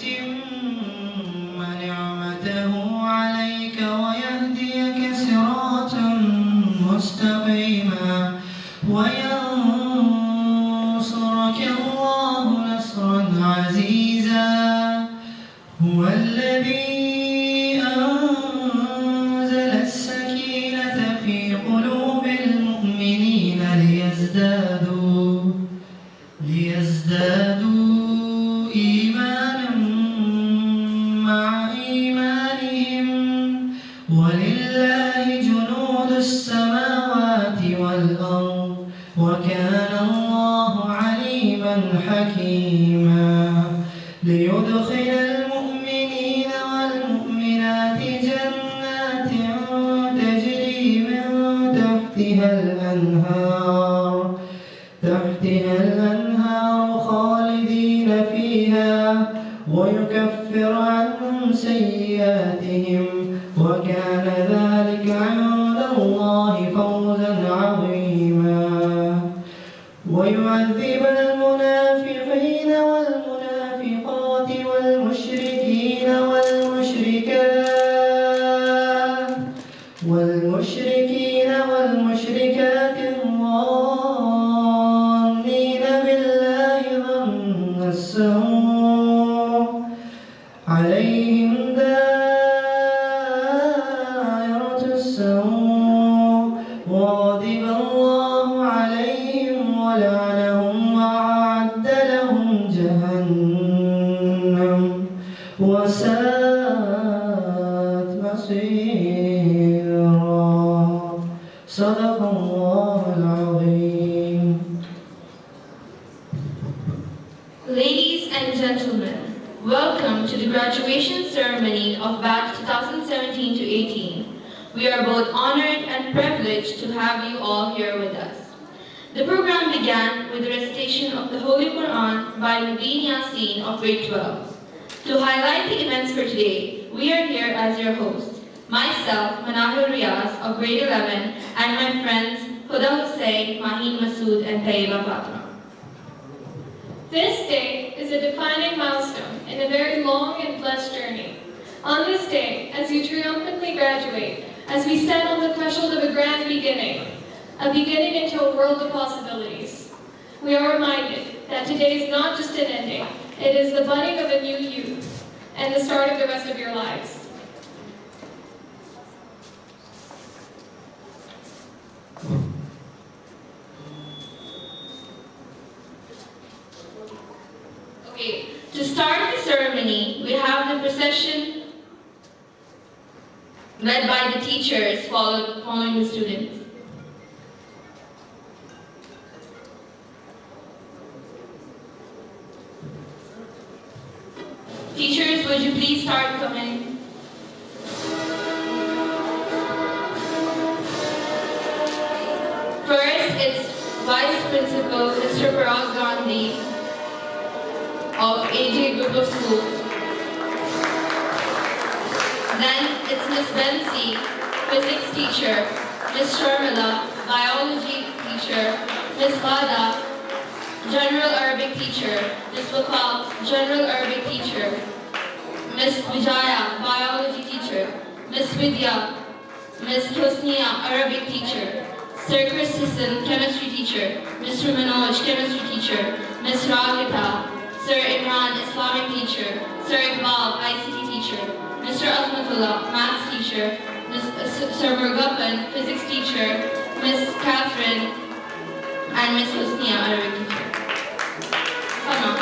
ويتم نعمته عليك ويهديك صراطا مستقيما وينصرك الله نصرا عزيزا هو الذي أنزل السكينة في قلوب المؤمنين ليزدادوا إيمانا مع إيمانهم ولله جنود السماوات والأرض وكان الله عليما حكيما ليدخل المؤمنين والمؤمنات جنات تجري من تحتها الأنهار خالدين فيها ويكفر عنهم سيئاتهم وكان ذلك عند الله فوزا عظيما ويعذب المنافقين والمنافقات والمشركين والمشركات الظانين بالله ظن السوء عليهم دائرة السوء وغضب الله عليهم ولعنهم وأعد لهم جهنم وساءت مصيرا صدق الله العظيم. Ladies and gentlemen, welcome to the graduation ceremony of batch 2017 to 18. We are both honored and privileged to have you all here with us. The program began with the recitation of the Holy Quran by Naveen Yassin of grade 12. To highlight the events for today, we are here as your hosts. Myself, Manahil Riyaz of grade 11, and my friends Huda Hussain, Maheen Masood, and Tayyiba Fatima. This day is a defining milestone in a very long and blessed journey. On this day, as you triumphantly graduate, as we stand on the threshold of a grand beginning, a beginning into a world of possibilities, we are reminded that today is not just an ending, it is the budding of a new youth and the start of the rest of your lives. Okay, to start the ceremony, we have the procession led by the teachers following the students. Teachers, would you please start coming? First, it's Vice Principal Mr. Parag Gandhi of AJ Group of Schools. Then it's Ms. Bensi, Physics teacher, Ms. Sharmila, Biology teacher, Ms. Bada, General Arabic teacher, Ms. Wakal, General Arabic teacher, Ms. Vijaya, Biology teacher, Ms. Vidya, Ms. Hosnia, Arabic teacher, Sir Chris Sisson, Chemistry teacher, Mr. Manoj, Chemistry teacher, Ms. Ragita, Sir Imran, Islamic teacher, Sir Iqbal, ICT teacher, Mr. Azmatullah, Maths teacher, Sir Murgappan, Physics teacher, Ms. Catherine, and Ms. Hosnia, Arabic teacher. Come on.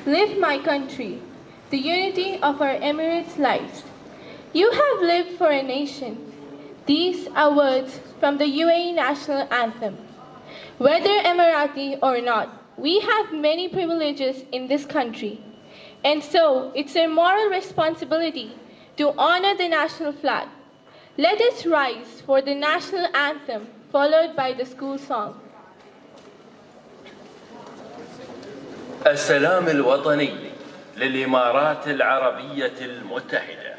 Live my country, the unity of our Emirates lives. You have lived for a nation. These are words from the UAE national anthem. Whether Emirati or not, we have many privileges in this country. And so, it's a moral responsibility to honor the national flag. Let us rise for the national anthem, followed by the school song. السلام الوطني للإمارات العربية المتحدة.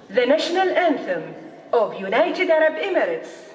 The national anthem of United Arab Emirates.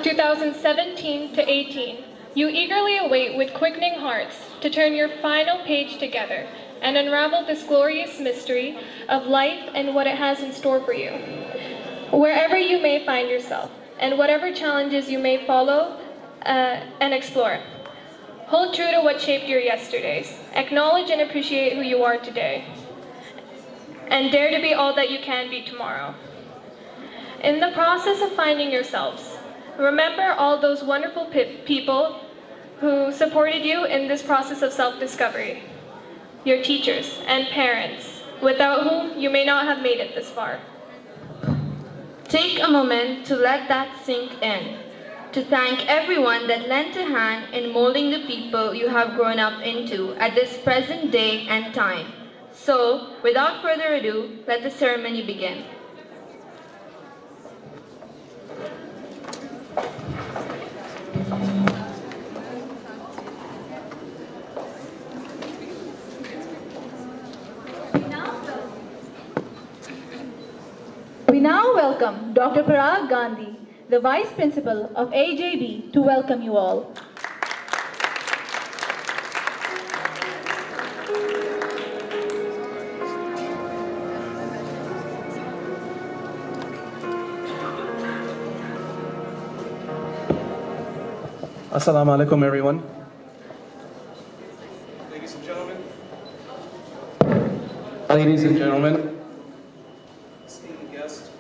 of 2017 to 18, you eagerly await with quickening hearts to turn your final page together and unravel this glorious mystery of life and what it has in store for you. Wherever you may find yourself, and whatever challenges you may follow and explore, hold true to what shaped your yesterdays. Acknowledge and appreciate who you are today, and dare to be all that you can be tomorrow. In the process of finding yourselves, remember all those wonderful people who supported you in this process of self-discovery. Your teachers and parents, without whom you may not have made it this far. Take a moment to let that sink in, to thank everyone that lent a hand in molding the people you have grown up into at this present day and time. So, without further ado, let the ceremony begin. We now welcome Dr. Parag Gandhi, the Vice Principal of AJB, to welcome you all. Assalamu alaikum, everyone. Ladies and gentlemen, esteemed guests,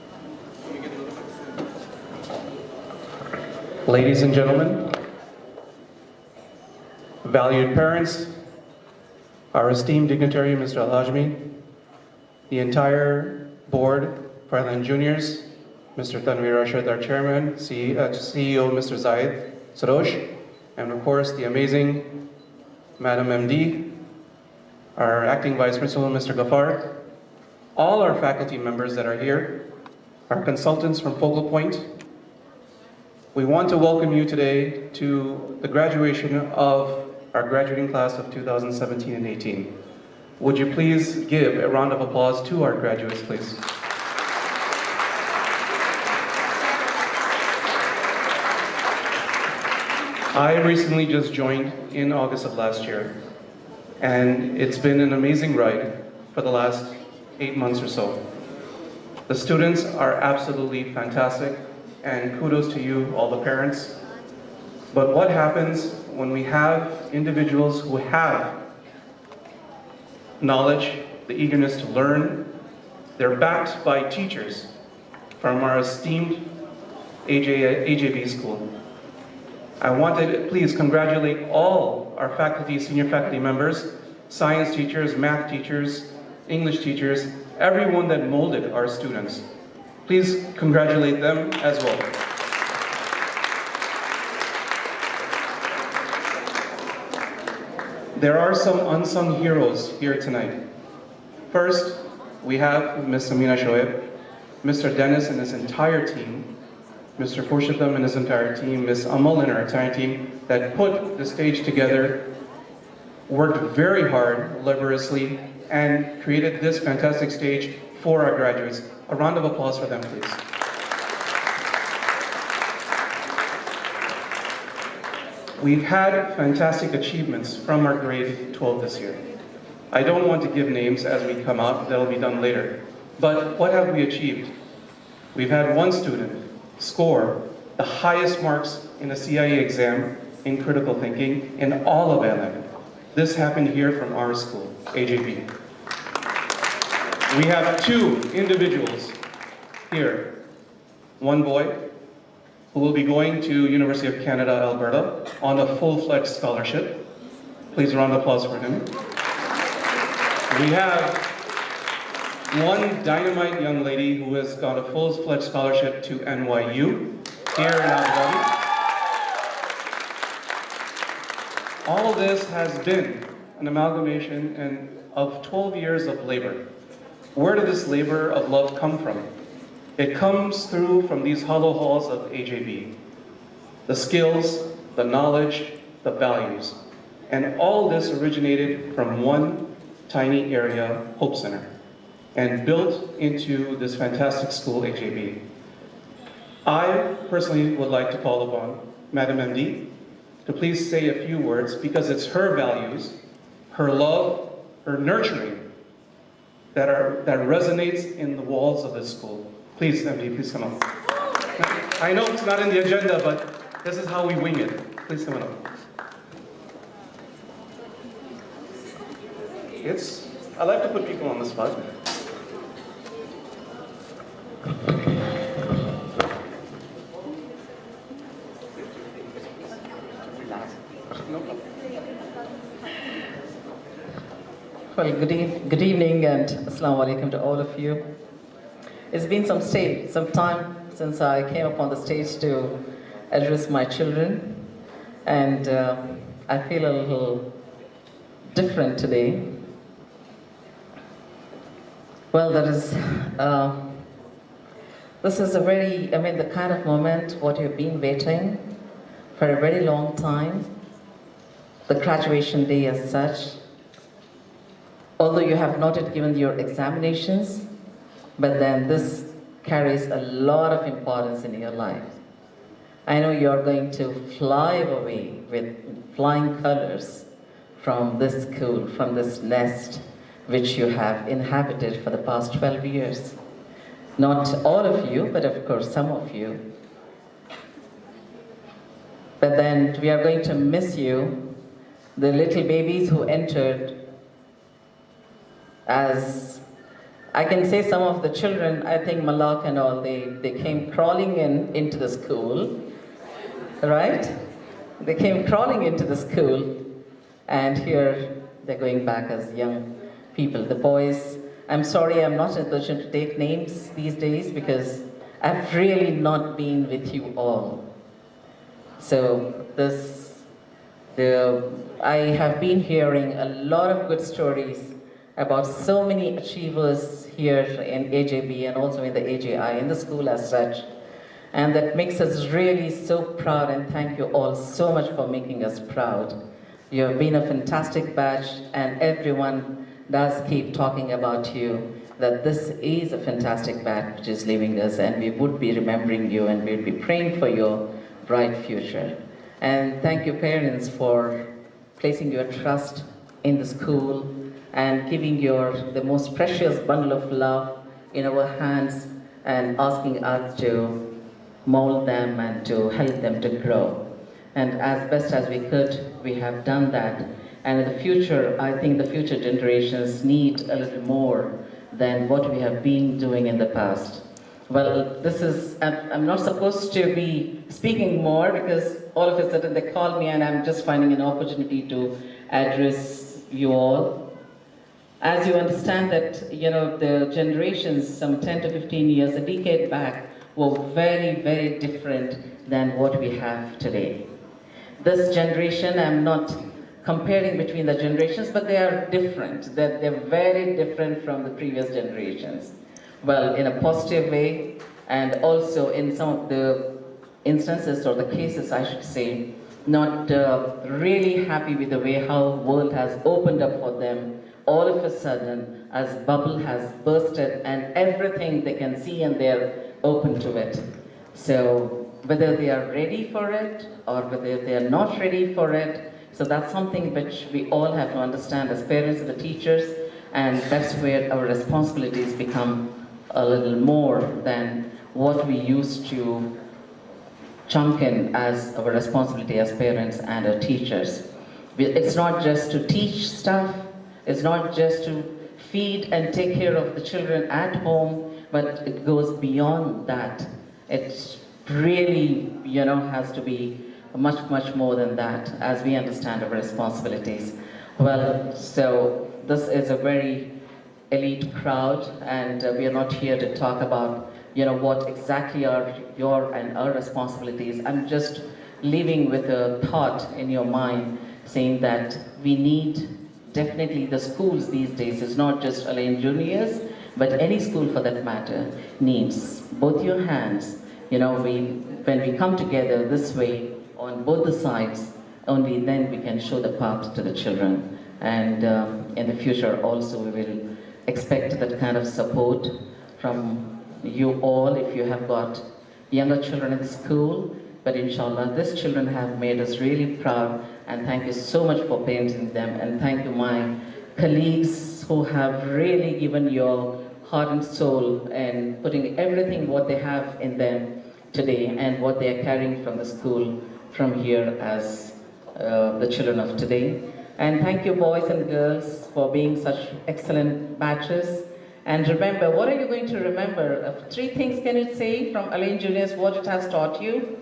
ladies and gentlemen, valued parents, our esteemed dignitary, Mr. Al-Hajmi, the entire board, Farland Juniors, Mr. Tanveer Rashid, our chairman, CEO, Mr. Zahid Sarosh, and of course the amazing Madam MD, our acting vice principal, Mr. Ghaffar, all our faculty members that are here, our consultants from Focal Point. We want to welcome you today to the graduation of our graduating class of 2017 and 18. Would you please give a round of applause to our graduates, please? I recently just joined in August of last year, and it's been an amazing ride for the last 8 months or so. The students are absolutely fantastic, and kudos to you, all the parents. But what happens when we have individuals who have knowledge, the eagerness to learn, they're backed by teachers from our esteemed AJB school. I want to please congratulate all our faculty, senior faculty members, science teachers, math teachers, English teachers, everyone that molded our students. Please congratulate them as well. There are some unsung heroes here tonight. First, we have Ms. Amina Shoaib, Mr. Dennis and his entire team, Mr. Khurshidam and his entire team, Ms. Amal and her entire team that put the stage together, worked very hard, laboriously, and created this fantastic stage for our graduates. A round of applause for them, please. We've had fantastic achievements from our grade 12 this year. I don't want to give names as we come out, that'll be done later. But what have we achieved? We've had one student score the highest marks in a CIA exam in critical thinking in all of LM. This happened here from our school, AJB. We have 2 individuals here. One boy who will be going to University of Canada, Alberta on a full-fledged scholarship. Please a round of applause for him. We have one dynamite young lady who has got a full-fledged scholarship to NYU here in Abu Dhabi. All of this has been an amalgamation of 12 years of labor. Where did this labor of love come from? It comes through from these hollow halls of AJB. The skills, the knowledge, the values. And all this originated from one tiny area, Hope Center, and built into this fantastic school, AJB. I personally would like to call upon Madam MD to please say a few words because it's her values, her love, her nurturing that resonates in the walls of this school. Please, MD, please come up. I know it's not in the agenda, but this is how we wing it. Please come up. I like to put people on the spot. Well, good evening and Assalamu alaikum to all of you. It's been some time since I came up on the stage to address my children, and I feel a little different today. Well, this is the kind of moment what you've been waiting for a very long time, the graduation day as such. Although you have not yet given your examinations, but then this carries a lot of importance in your life. I know you're going to fly away with flying colors from this school, from this nest, which you have inhabited for the past 12 years. Not all of you, but of course some of you. But then we are going to miss you, the little babies who entered. As I can say, some of the children, I think Malak and all, they came crawling into the school, right? They came crawling into the school, and here they're going back as young people. The boys, I'm sorry, I'm not in a position to take names these days because I've really not been with you all. So I have been hearing a lot of good stories about so many achievers here in AJB and also in the AJI, in the school as such. And that makes us really so proud, and thank you all so much for making us proud. You have been a fantastic batch, and everyone does keep talking about you, that this is a fantastic batch which is leaving us, and we would be remembering you and we'd be praying for your bright future. And thank you parents for placing your trust in the school and giving the most precious bundle of love in our hands and asking us to mold them and to help them to grow. And as best as we could, we have done that. And in the future, I think the future generations need a little more than what we have been doing in the past. Well, I'm not supposed to be speaking more because all of a sudden they called me and I'm just finding an opportunity to address you all. As you understand that, the generations, some 10 to 15 years, a decade back, were very, very different than what we have today. This generation, I'm not comparing between the generations, but they are different. They're very different from the previous generations. Well, in a positive way, and also in some of the instances or the cases, I should say, not really happy with the way how the world has opened up for them. All of a sudden, as bubble has bursted and everything they can see and they're open to it. So whether they are ready for it or whether they are not ready for it, so that's something which we all have to understand as parents and the teachers, and that's where our responsibilities become a little more than what we used to chunk in as our responsibility as parents and our teachers. It's not just to teach stuff, it's not just to feed and take care of the children at home, but it goes beyond that. It really, has to be much, much more than that as we understand our responsibilities. Well, so this is a very elite crowd, and we are not here to talk about, what exactly are your and our responsibilities. I'm just leaving with a thought in your mind saying that we need definitely the schools these days, is not just Alain Juniors, but any school for that matter needs both your hands. When we come together this way on both the sides, only then we can show the path to the children. And in the future also we will expect that kind of support from you all if you have got younger children in the school, but inshallah, these children have made us really proud, and thank you so much for parenting them, and thank you my colleagues who have really given your heart and soul and putting everything what they have in them today and what they are carrying from the school from here as the children of today. And thank you boys and girls for being such excellent batches. And remember, what are you going to remember? 3 things can you say from Alain Juniors, what it has taught you?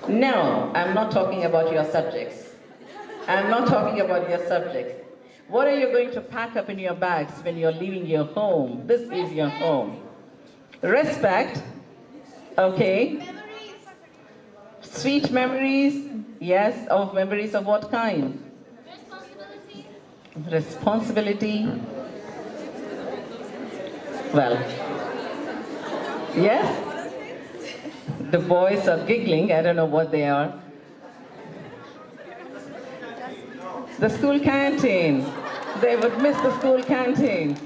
No, I'm not talking about your subjects. I'm not talking about your subjects. What are you going to pack up in your bags when you're leaving your home? This is your home. Respect, okay. Memories. Sweet memories, yes, of memories of what kind? Responsibility. Responsibility. Well, yes? The boys are giggling, I don't know what they are. The school canteen. They would miss the school canteen.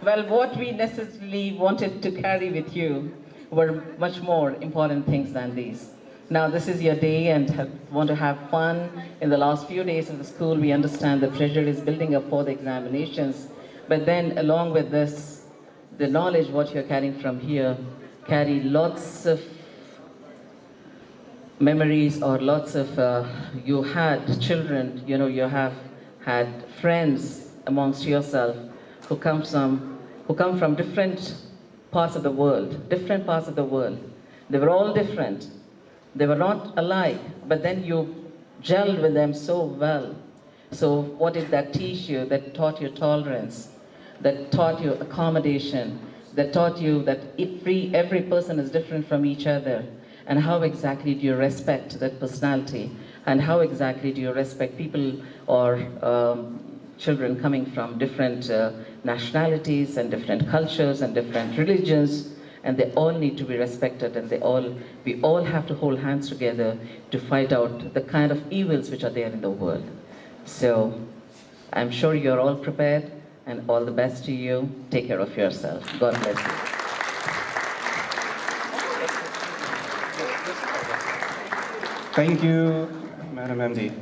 Well, what we necessarily wanted to carry with you were much more important things than these. Now, this is your day and want to have fun. In the last few days of the school, we understand the pressure is building up for the examinations. But then, along with this, the knowledge what you're carrying from here, carry lots of memories or lots of, you had children, you know, you have had friends amongst yourself who come from different parts of the world, They were all different. They were not alike, but then you gelled with them so well. So what did that teach you? That taught you tolerance, that taught you accommodation, that taught you that every person is different from each other. And how exactly do you respect that personality? And how exactly do you respect people or children coming from different nationalities and different cultures and different religions? And they all need to be respected, and we all have to hold hands together to fight out the kind of evils which are there in the world. So I'm sure you're all prepared, and all the best to you. Take care of yourself. God bless you. Thank you, Madam MD.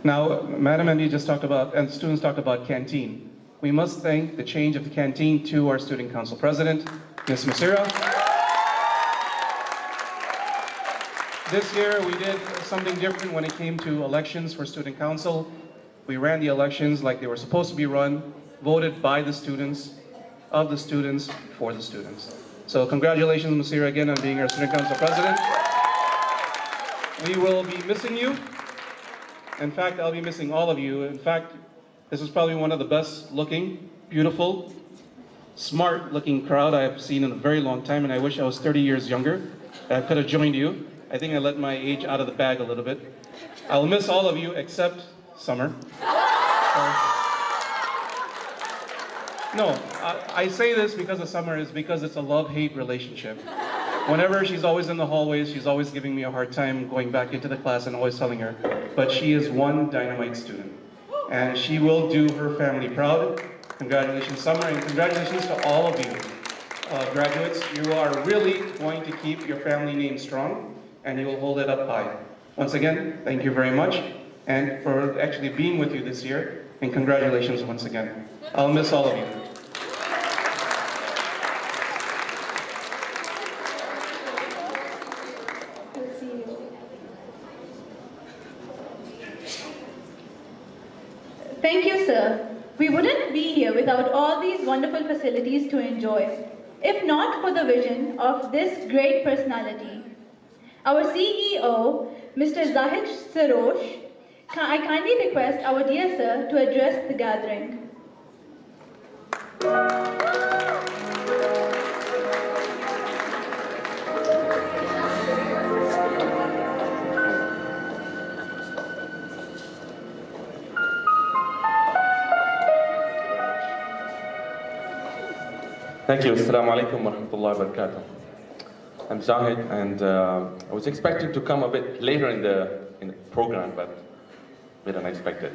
Now, Madam MD just talked about, and students talked about canteen. We must thank the change of the canteen to our Student Council President, Ms. Masira. This year, we did something different when it came to elections for Student Council. We ran the elections like they were supposed to be run, voted by the students, of the students, for the students. So congratulations, Masira, again, on being our Student Council President. We will be missing you. In fact, I'll be missing all of you. In fact, this is probably one of the best looking, beautiful, smart looking crowd I've seen in a very long time, and I wish I was 30 years younger. I could have joined you. I think I let my age out of the bag a little bit. I'll miss all of you except Summer. No, I say this because of Summer is because it's a love-hate relationship. Whenever she's always in the hallways, she's always giving me a hard time going back into the class and always telling her, but she is one dynamite student. And she will do her family proud. Congratulations, Summer, and congratulations to all of you graduates. You are really going to keep your family name strong, and you will hold it up high. Once again, thank you very much, and for actually being with you this year, and congratulations once again. I'll miss all of you. Thank you, sir. We wouldn't be here without all these wonderful facilities to enjoy, if not for the vision of this great personality. Our CEO, Mr. Zahid Sarosh, I kindly request our dear sir to address the gathering. Thank you. Assalamu alaikum wa rahmatullahi wa barakatuh. I'm Zahid, and I was expecting to come a bit later in the program, but a bit unexpected.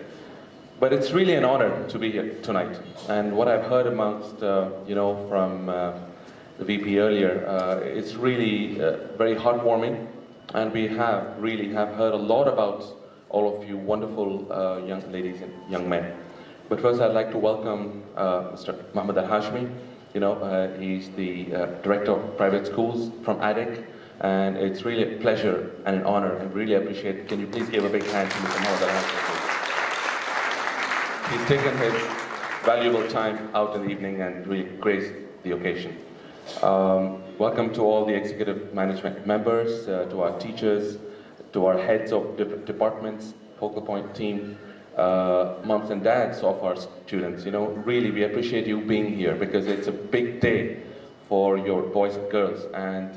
But it's really an honor to be here tonight. And what I've heard amongst, from the VP earlier. It's really very heartwarming, and we really have heard a lot about all of you wonderful young ladies and young men. But first I'd like to welcome Mr. Mohammed Al-Hashmi. He's the Director of Private Schools from ADEC, and it's really a pleasure and an honor, and really appreciate it. Can you please give a big hand to Mr. Mohammed Al-Hashmi? He's taken his valuable time out in the evening and really graced the occasion. Welcome to all the executive management members, to our teachers, to our heads of different departments, focal point team, moms and dads of our students. Really we appreciate you being here, because it's a big day for your boys and girls, and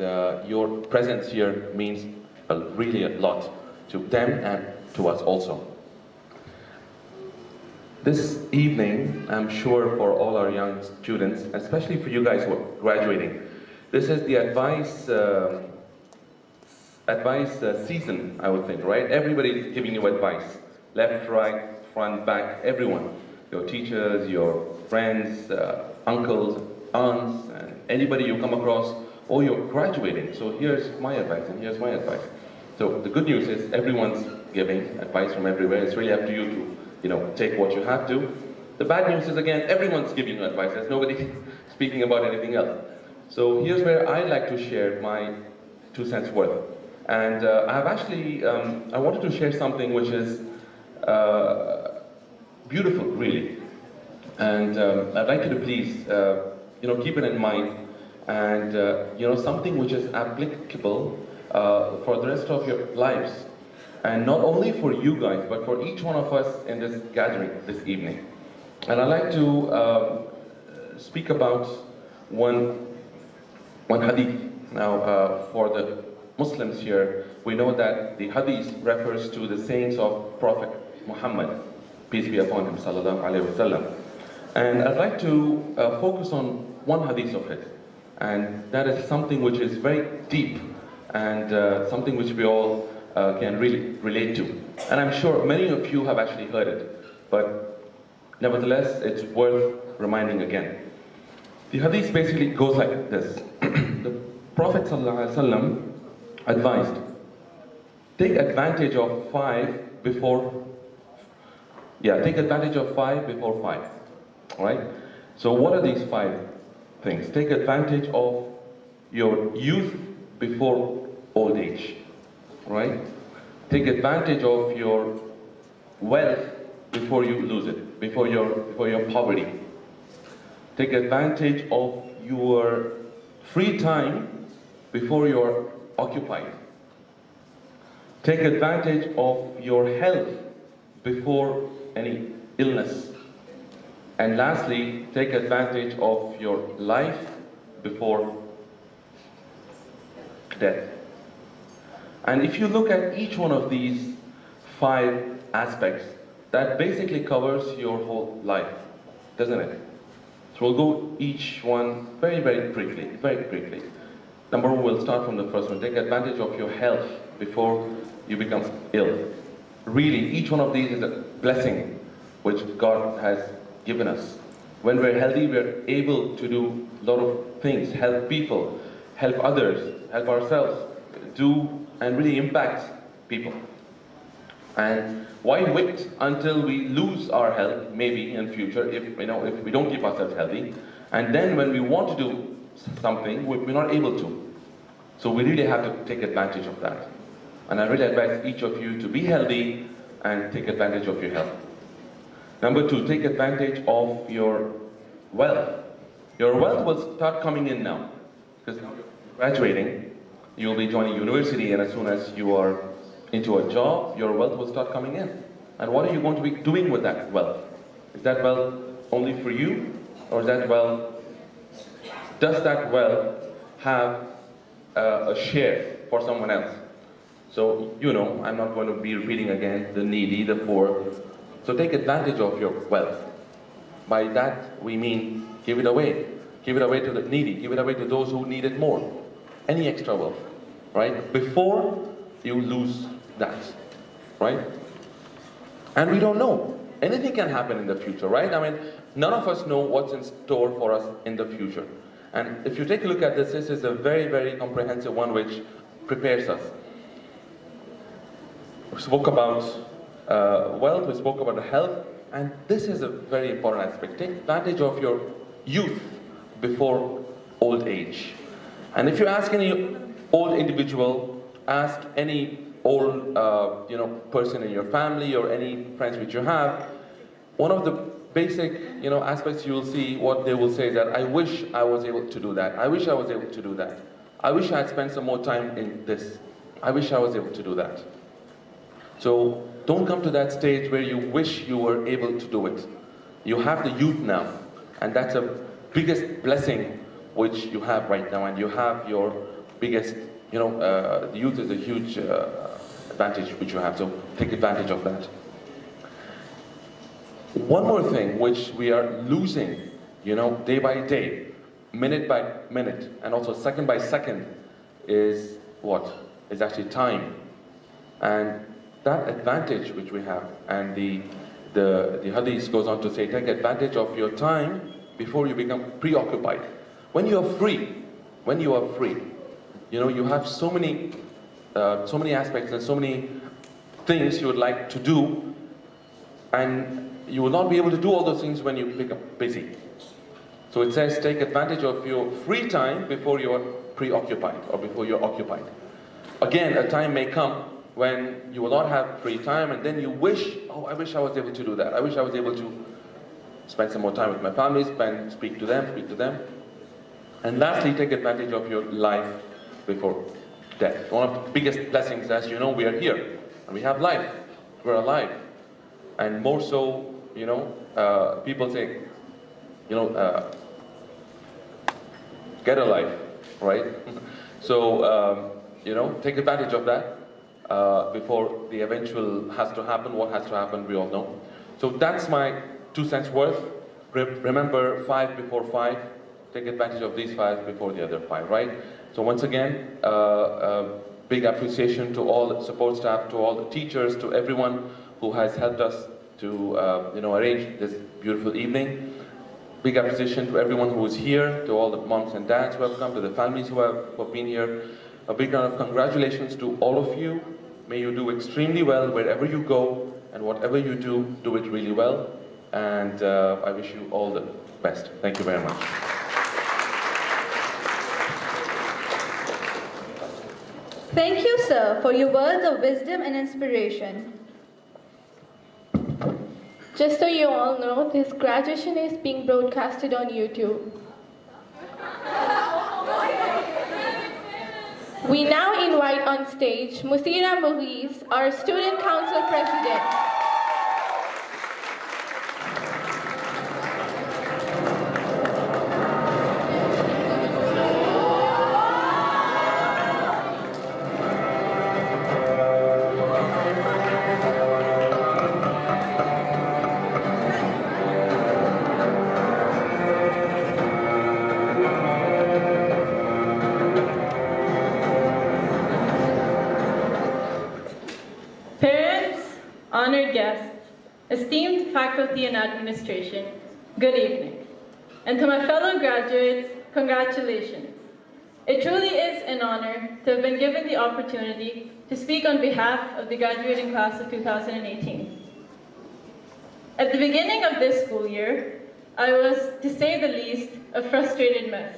your presence here means really a lot to them and to us also. This evening, I'm sure for all our young students, especially for you guys who are graduating, this is the advice season, I would think, right? Everybody's giving you advice. Left, right, front, back, everyone. Your teachers, your friends, uncles, aunts, and anybody you come across, or you're graduating. So here's my advice, and here's my advice. So the good news is everyone's giving advice from everywhere. It's really up to you to take what you have to. The bad news is, again, everyone's giving you advice. There's nobody speaking about anything else. So here's where I like to share my 2 cents worth. And I've actually, I wanted to share something which is beautiful, really. And I'd like you to please, keep it in mind. And, something which is applicable for the rest of your lives. And not only for you guys, but for each one of us in this gathering this evening. And I'd like to speak about one hadith. Now, for the Muslims here, we know that the hadith refers to the sayings of Prophet Muhammad, peace be upon him, sallallahu alaihi wasallam. And I'd like to focus on one hadith of his. And that is something which is very deep, and something which we all can really relate to. And I'm sure many of you have actually heard it, but nevertheless, it's worth reminding again. The hadith basically goes like this. The Prophet ﷺ advised, take advantage of 5 before 5. All right? So what are these 5 things? Take advantage of your youth before old age. Right? Take advantage of your wealth before you lose it, before your poverty. Take advantage of your free time before you're occupied. Take advantage of your health before any illness. And lastly, take advantage of your life before death. And if you look at each one of these 5 aspects, that basically covers your whole life, doesn't it? So we'll go each one very, very briefly. Number 1, we'll start from the first one. Take advantage of your health before you become ill. Really, each one of these is a blessing which God has given us. When we're healthy, we're able to do a lot of things, help people, help others, help ourselves, do and really impact people. And why wait until we lose our health, maybe in future, if we don't keep ourselves healthy, and then when we want to do something, we're not able to. So we really have to take advantage of that. And I really advise each of you to be healthy and take advantage of your health. Number 2, take advantage of your wealth. Your wealth will start coming in now, because now you're graduating, you'll be joining university, and as soon as you are into a job, your wealth will start coming in. And what are you going to be doing with that wealth? Is that wealth only for you? Or is that wealth, does that wealth have a share for someone else? So, I'm not going to be repeating again, the needy, the poor. So take advantage of your wealth. By that, we mean give it away. Give it away to the needy. Give it away to those who need it more. Any extra wealth, right? Before you lose that, right? And we don't know. Anything can happen in the future, right? I mean, none of us know what's in store for us in the future. And if you take a look at this, this is a very, very comprehensive one which prepares us. We spoke about wealth, we spoke about health, and this is a very important aspect. Take advantage of your youth before old age. And if you ask any old individual, ask any old person in your family or any friends which you have, one of the basic aspects you will see, what they will say is that I wish I was able to do that. I wish I was able to do that. I wish I had spent some more time in this. I wish I was able to do that. So don't come to that stage where you wish you were able to do it. You have the youth now, and that's the biggest blessing which you have right now, and you have your biggest, the youth is a huge advantage which you have, so take advantage of that. One more thing which we are losing, day by day, minute by minute, and also second by second, is what? Is actually time. And that advantage which we have, and the hadith goes on to say, take advantage of your time before you become preoccupied. When you are free, you have so many aspects and so many things you would like to do, and you will not be able to do all those things when you become busy. So it says, take advantage of your free time before you are preoccupied or before you're occupied. Again, a time may come when you will not have free time, and then you wish, I wish I was able to do that. I wish I was able to spend some more time with my family, speak to them. And lastly, take advantage of your life before death. One of the biggest blessings, as you know, we are here, and we have life. We're alive. And more so, people say, get a life, right? So, take advantage of that before the eventual has to happen. What has to happen, we all know. So that's my 2 cents worth. Remember 5 before 5. Take advantage of these 5 before the other 5, right? So once again, big appreciation to all the support staff, to all the teachers, to everyone who has helped us to arrange this beautiful evening. Big appreciation to everyone who is here, to all the moms and dads who have come, to the families who have been here. A big round of congratulations to all of you. May you do extremely well wherever you go, and whatever you do, do it really well. And I wish you all the best. Thank you very much. Thank you, sir, for your words of wisdom and inspiration. Just so you all know, this graduation is being broadcasted on YouTube. We now invite on stage Musira Mughis, our Student Council President. Honored guests, esteemed faculty and administration, good evening. And to my fellow graduates, congratulations. It truly is an honor to have been given the opportunity to speak on behalf of the graduating class of 2018. At the beginning of this school year, I was, to say the least, a frustrated mess.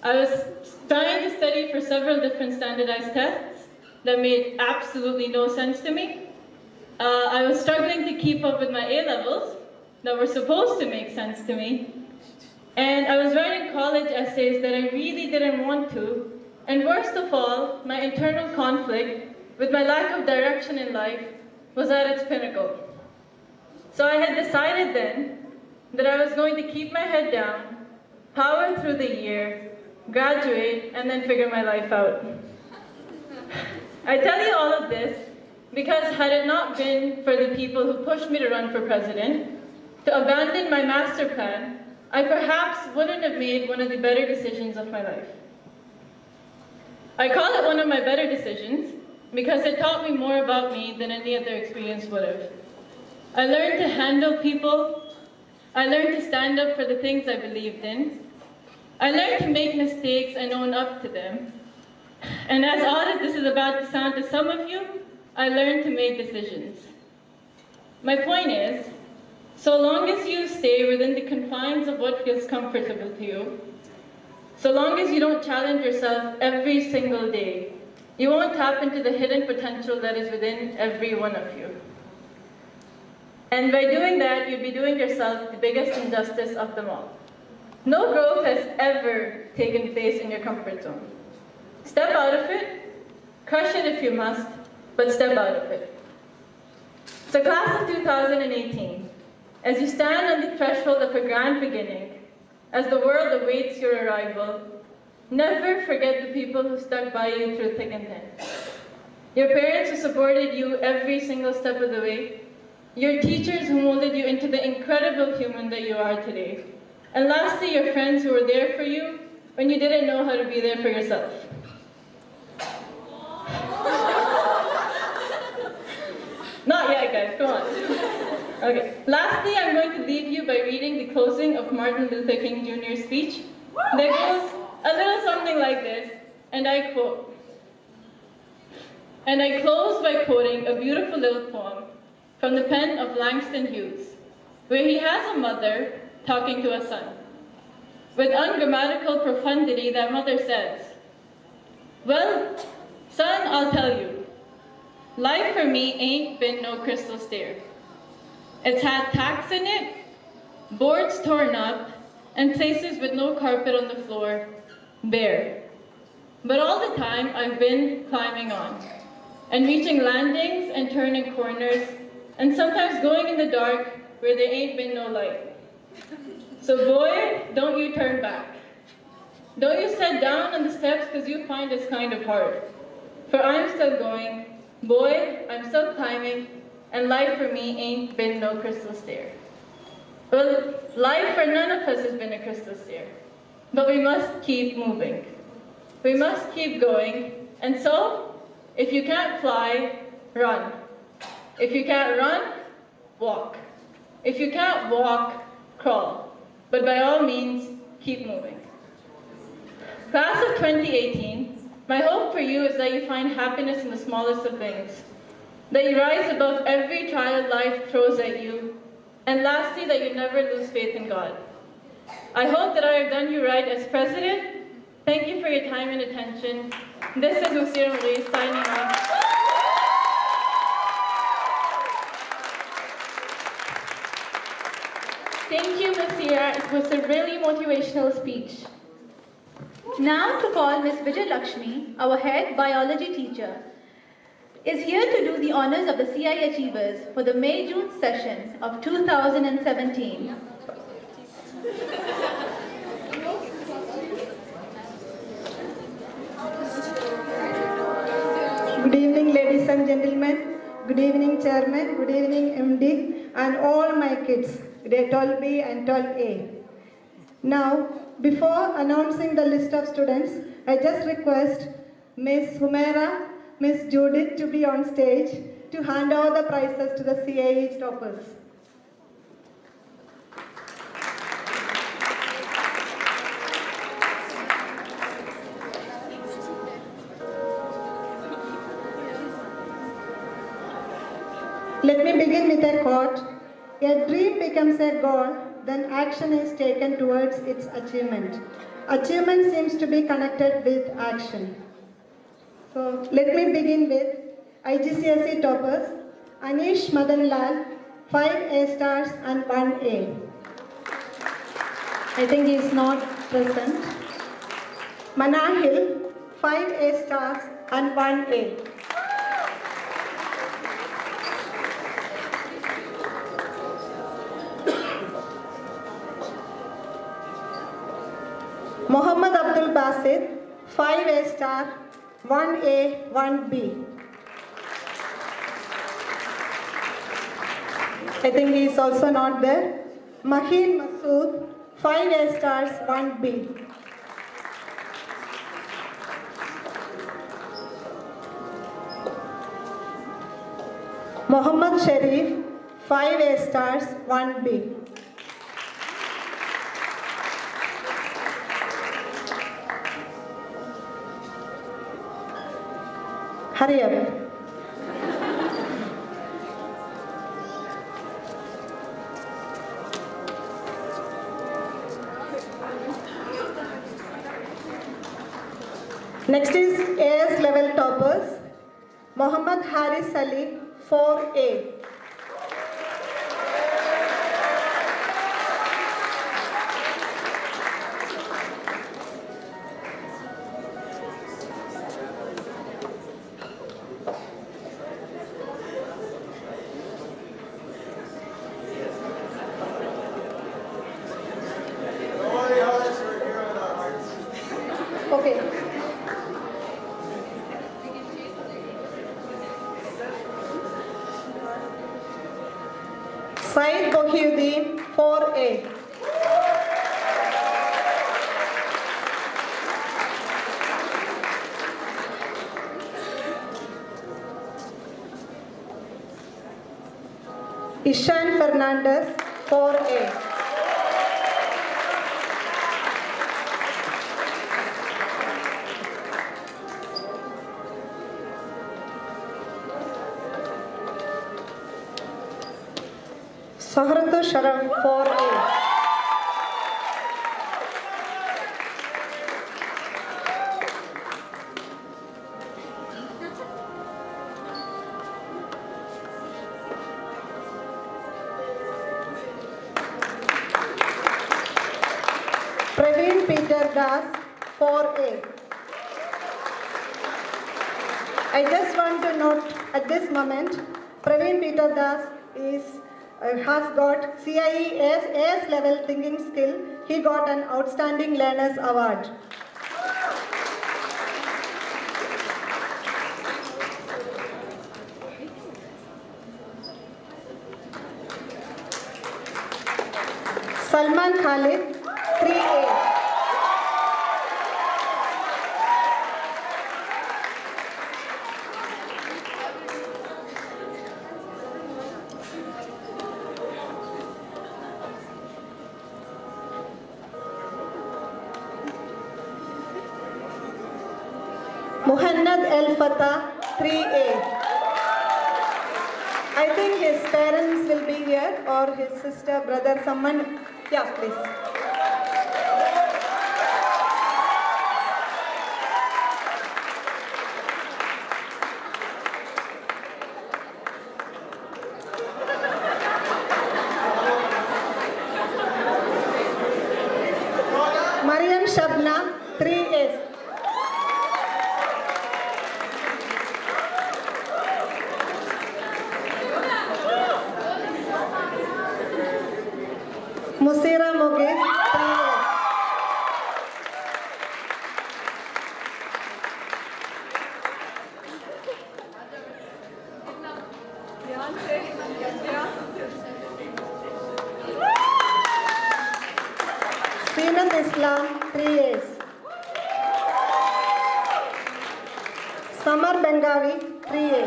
I was trying to study for several different standardized tests that made absolutely no sense to me. I was struggling to keep up with my A-levels that were supposed to make sense to me. And I was writing college essays that I really didn't want to. And worst of all, my internal conflict with my lack of direction in life was at its pinnacle. So I had decided then that I was going to keep my head down, power through the year, graduate, and then figure my life out. I tell you all of this because had it not been for the people who pushed me to run for president, to abandon my master plan, I perhaps wouldn't have made one of the better decisions of my life. I call it one of my better decisions because it taught me more about me than any other experience would have. I learned to handle people. I learned to stand up for the things I believed in. I learned to make mistakes and own up to them. And as odd as this is about to sound to some of you, I learned to make decisions. My point is, so long as you stay within the confines of what feels comfortable to you, so long as you don't challenge yourself every single day, you won't tap into the hidden potential that is within every one of you. And by doing that, you'd be doing yourself the biggest injustice of them all. No growth has ever taken place in your comfort zone. Step out of it, crush it if you must, but step out of it. So class of 2018, as you stand on the threshold of a grand beginning, as the world awaits your arrival, never forget the people who stuck by you through thick and thin. Your parents who supported you every single step of the way, your teachers who molded you into the incredible human that you are today, and lastly, your friends who were there for you when you didn't know how to be there for yourself. Not yet, guys, come on. Okay, lastly, I'm going to leave you by reading the closing of Martin Luther King Jr.'s speech. That goes a little something like this, and I quote, "And I close by quoting a beautiful little poem from the pen of Langston Hughes, where he has a mother talking to a son. With ungrammatical profundity, that mother says, 'Well, son, I'll tell you, life for me ain't been no crystal stair. It's had tacks in it, boards torn up, and places with no carpet on the floor, bare. But all the time I've been climbing on, and reaching landings and turning corners, and sometimes going in the dark where there ain't been no light. So boy, don't you turn back. Don't you sit down on the steps because you find this kind of hard. For I'm still going, boy, I'm still climbing, and life for me ain't been no crystal stair.'" Well, life for none of us has been a crystal stair, but we must keep moving. We must keep going, and so, if you can't fly, run. If you can't run, walk. If you can't walk, crawl. But by all means, keep moving. Class of 2018, my hope for you is that you find happiness in the smallest of things, that you rise above every trial life throws at you, and lastly, that you never lose faith in God. I hope that I have done you right as president. Thank you for your time and attention. This is Lucille Marie signing off. Thank you, Ms. Sierra. It was a really motivational speech. Now to call Ms. Vijay Lakshmi, our head biology teacher, is here to do the honors of the CI Achievers for the May-June session of 2017. Good evening, ladies and gentlemen. Good evening, Chairman. Good evening, MD, and all my kids, grade 12B and 12A. Now, before announcing the list of students, I just request Ms. Humaira, Ms. Judith to be on stage to hand over the prizes to the CIE toppers. Let me begin with a quote. A dream becomes a goal, then action is taken towards its achievement. Achievement seems to be connected with action. So let me begin with IGCSE toppers. Anish Madan Lal, 5 A stars and 1 A. I think he is not present. Manahil, 5 A stars and 1 A. Muhammad Abdul Basit, 5 A star, 1 A, 1 B. I think he is also not there. Maheen Masood, 5 A stars, 1 B. Muhammad Sharif, 5 A stars, 1 B. Hurry up. Next is AS level toppers. Mohammad Haris Ali, 4A. Okay. Said Bohiuddin, 4A. Ishan Fernandez, 4A. Sahratu Sharaf, 4A. Praveen Peter Das, 4A. I just want to note at this moment, Praveen Peter Das has got CIE AS level thinking skill. He got an Outstanding Learners Award. Salman Khalid, 3A. Muhannad El Fatah, 3A. I think his parents will be here, or his sister, brother, someone. Yeah, please. Mariam Shabna, 3A. Musira Mughis, 3A. Seenat Islam, 3A. Samar Bengavi, 3A.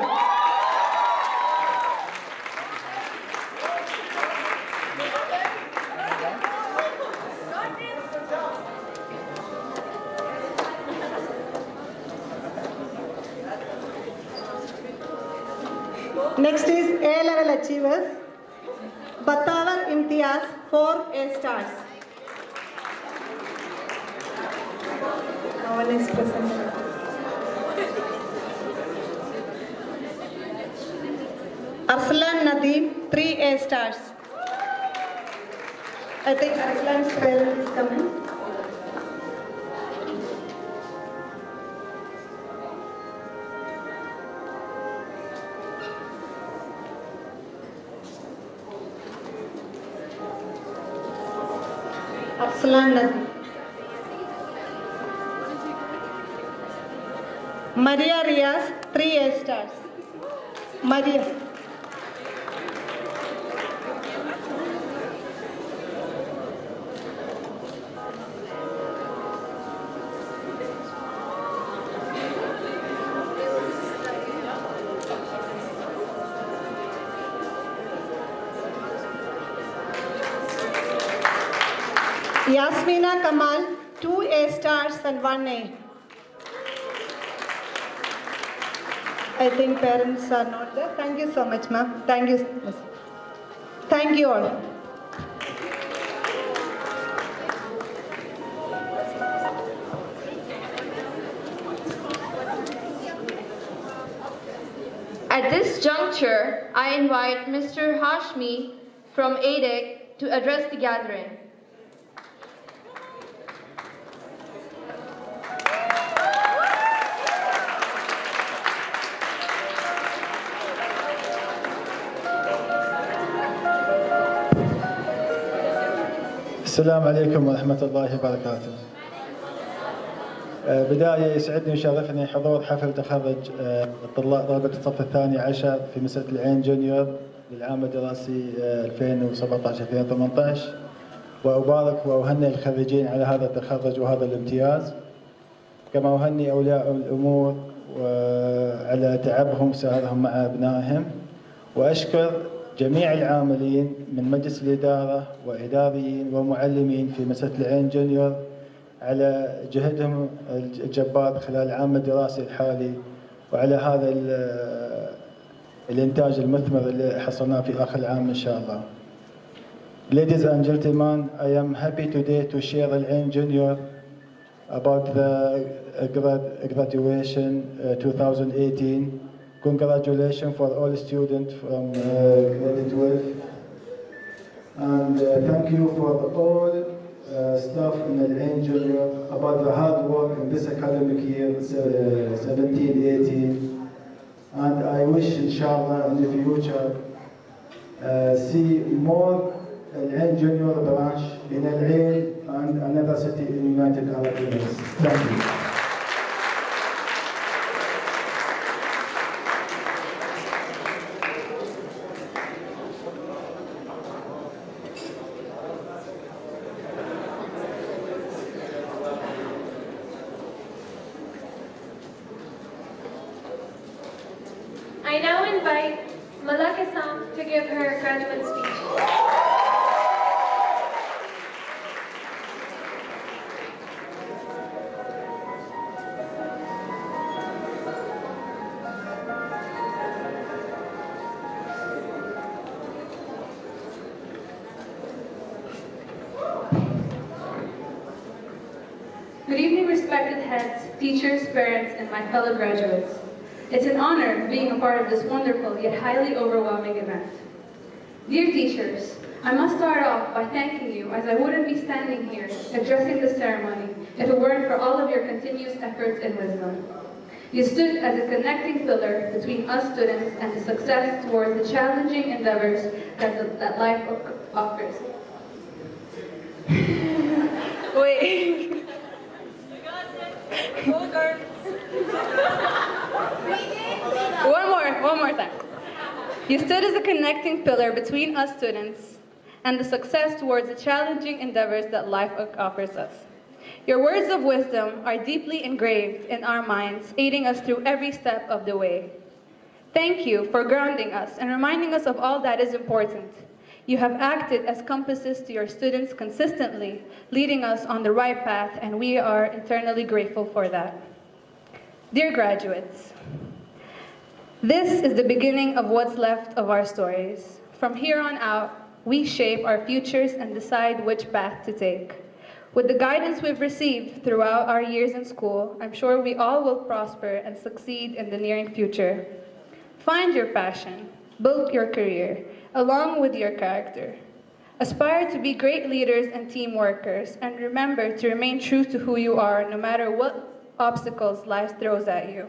Next is A-level achievers. Batawar Imtiaz, 4A stars. No one is present. Arslan Nadeem, 3A stars. I think Arslan's parent is coming. Arslan Nadeem. Maria Riaz, 3A stars. Maria. Yasmina Kamal, 2A stars and 1A. I think parents are not there. Thank you so much, ma'am. Thank you. Thank you all. At this juncture, I invite Mr. Hashmi from ADEC to address the gathering. السلام عليكم ورحمة الله وبركاته. بداية يسعدني ويشرفني حضور حفل تخرج طلاب طلبة الصف الثاني عشر في مسجد العين جونيور للعام الدراسي 2017-2018، وأبارك وأهنئ الخريجين على هذا التخرج وهذا الامتياز، كما أهنئ أولياء الأمور على تعبهم وسهرهم مع أبنائهم، وأشكر جميع العاملين من مجلس الإدارة وإداريين ومعلمين في مسجد العين جونيور على جهدهم الجبار خلال العام الدراسي الحالي، وعلى هذا الإنتاج المثمر اللي حصلناه في آخر العام إن شاء الله. Ladies and gentlemen, I am happy today to share Al-Ain Junior about the graduation 2018. Congratulations for all students from grade 12, and thank you for all staff in Al-Ain Junior about the hard work in this academic year 17-18, and I wish inshallah in the future see more Al-Ain Junior branch in Al-Ain and another city in United Arab Emirates. Thank you. I now invite Malak Assam to give her graduate speech. Good evening, respected heads, teachers, parents, and my fellow graduates. It's an honor being a part of this wonderful yet highly overwhelming event. Dear teachers, I must start off by thanking you, as I wouldn't be standing here addressing the ceremony if it weren't for all of your continuous efforts and wisdom. You stood as a connecting pillar between us students and the success towards the challenging endeavors that life offers. Wait. One more time. You stood as a connecting pillar between us students and the success towards the challenging endeavors that life offers us. Your words of wisdom are deeply engraved in our minds, aiding us through every step of the way. Thank you for grounding us and reminding us of all that is important. You have acted as compasses to your students consistently, leading us on the right path, and we are eternally grateful for that. Dear graduates, this is the beginning of what's left of our stories. From here on out, we shape our futures and decide which path to take. With the guidance we've received throughout our years in school, I'm sure we all will prosper and succeed in the nearing future. Find your passion, build your career, along with your character. Aspire to be great leaders and team workers, and remember to remain true to who you are no matter what obstacles life throws at you.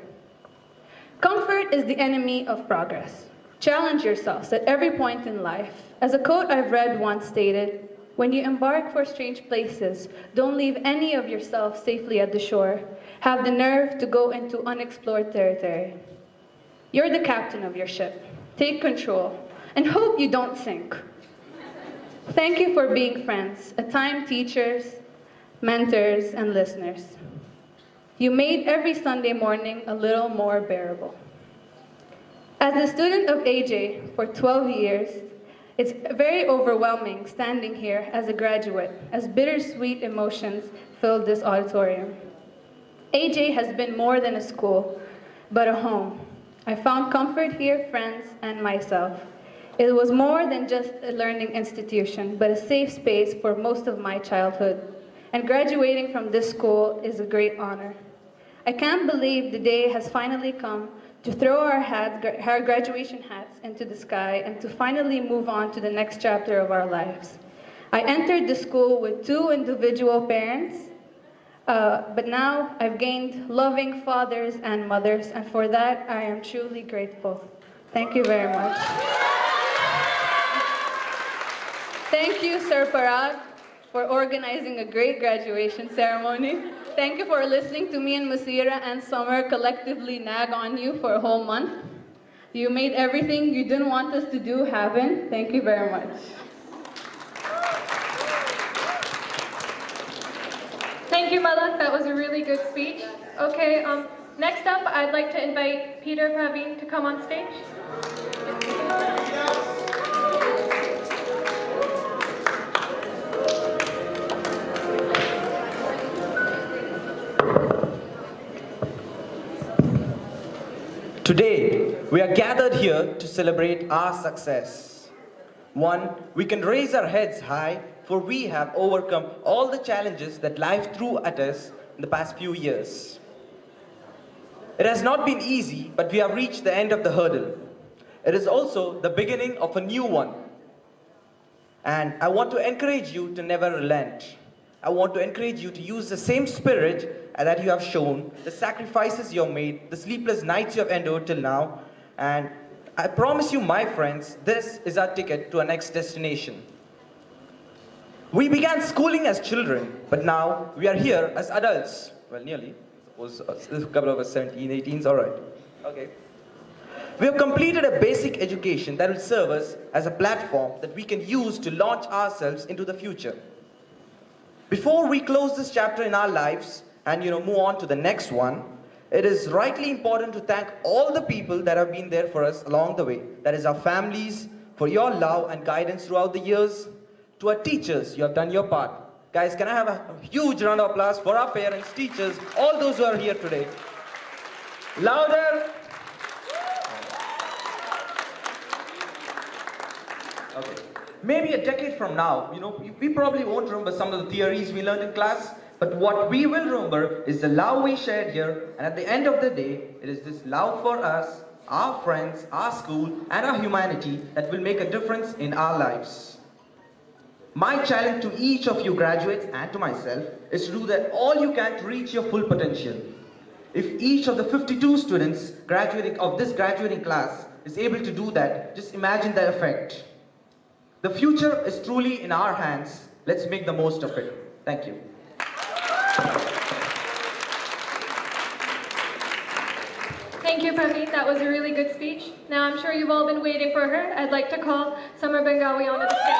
Comfort is the enemy of progress. Challenge yourselves at every point in life. As a quote I've read once stated, when you embark for strange places, don't leave any of yourself safely at the shore. Have the nerve to go into unexplored territory. You're the captain of your ship. Take control and hope you don't sink. Thank you for being friends, at time teachers, mentors, and listeners. You made every Sunday morning a little more bearable. As a student of AJ for 12 years, it's very overwhelming standing here as a graduate, as bittersweet emotions filled this auditorium. AJ has been more than a school, but a home, I found comfort here, friends, and myself. It was more than just a learning institution, but a safe space for most of my childhood. And graduating from this school is a great honor. I can't believe the day has finally come to throw our graduation hats into the sky and to finally move on to the next chapter of our lives. I entered the school with 2 individual parents, but now I've gained loving fathers and mothers, and for that I am truly grateful. Thank you very much. Thank you, Sir Parag, for organizing a great graduation ceremony. Thank you for listening to me and Masira and Summer collectively nag on you for a whole month. You made everything you didn't want us to do happen. Thank you very much. Thank you, Malak. That was a really good speech. Okay, next up, I'd like to invite Peter Praveen to come on stage. Today, we are gathered here to celebrate our success. One, we can raise our heads high, for we have overcome all the challenges that life threw at us in the past few years. It has not been easy, but we have reached the end of the hurdle. It is also the beginning of a new one. And I want to encourage you to never relent. I want to encourage you to use the same spirit that you have shown, the sacrifices you have made, the sleepless nights you have endured till now. And I promise you, my friends, this is our ticket to our next destination. We began schooling as children, but now we are here as adults. Well, nearly. Suppose a couple of us 17, 18s, all right. Okay. We have completed a basic education that will serve us as a platform that we can use to launch ourselves into the future. Before we close this chapter in our lives and move on to the next one, it is rightly important to thank all the people that have been there for us along the way. That is our families, for your love and guidance throughout the years. To our teachers, you have done your part. Guys, can I have a huge round of applause for our parents, teachers, all those who are here today. Louder. Okay. Maybe a decade from now, we probably won't remember some of the theories we learned in class, but what we will remember is the love we shared here, and at the end of the day, it is this love for us, our friends, our school, and our humanity that will make a difference in our lives. My challenge to each of you graduates and to myself is to do that all you can to reach your full potential. If each of the 52 students of this graduating class is able to do that, just imagine the effect. The future is truly in our hands. Let's make the most of it. Thank you. Thank you, Praveen. That was a really good speech. Now, I'm sure you've all been waiting for her. I'd like to call Summer Bengawi onto the stage.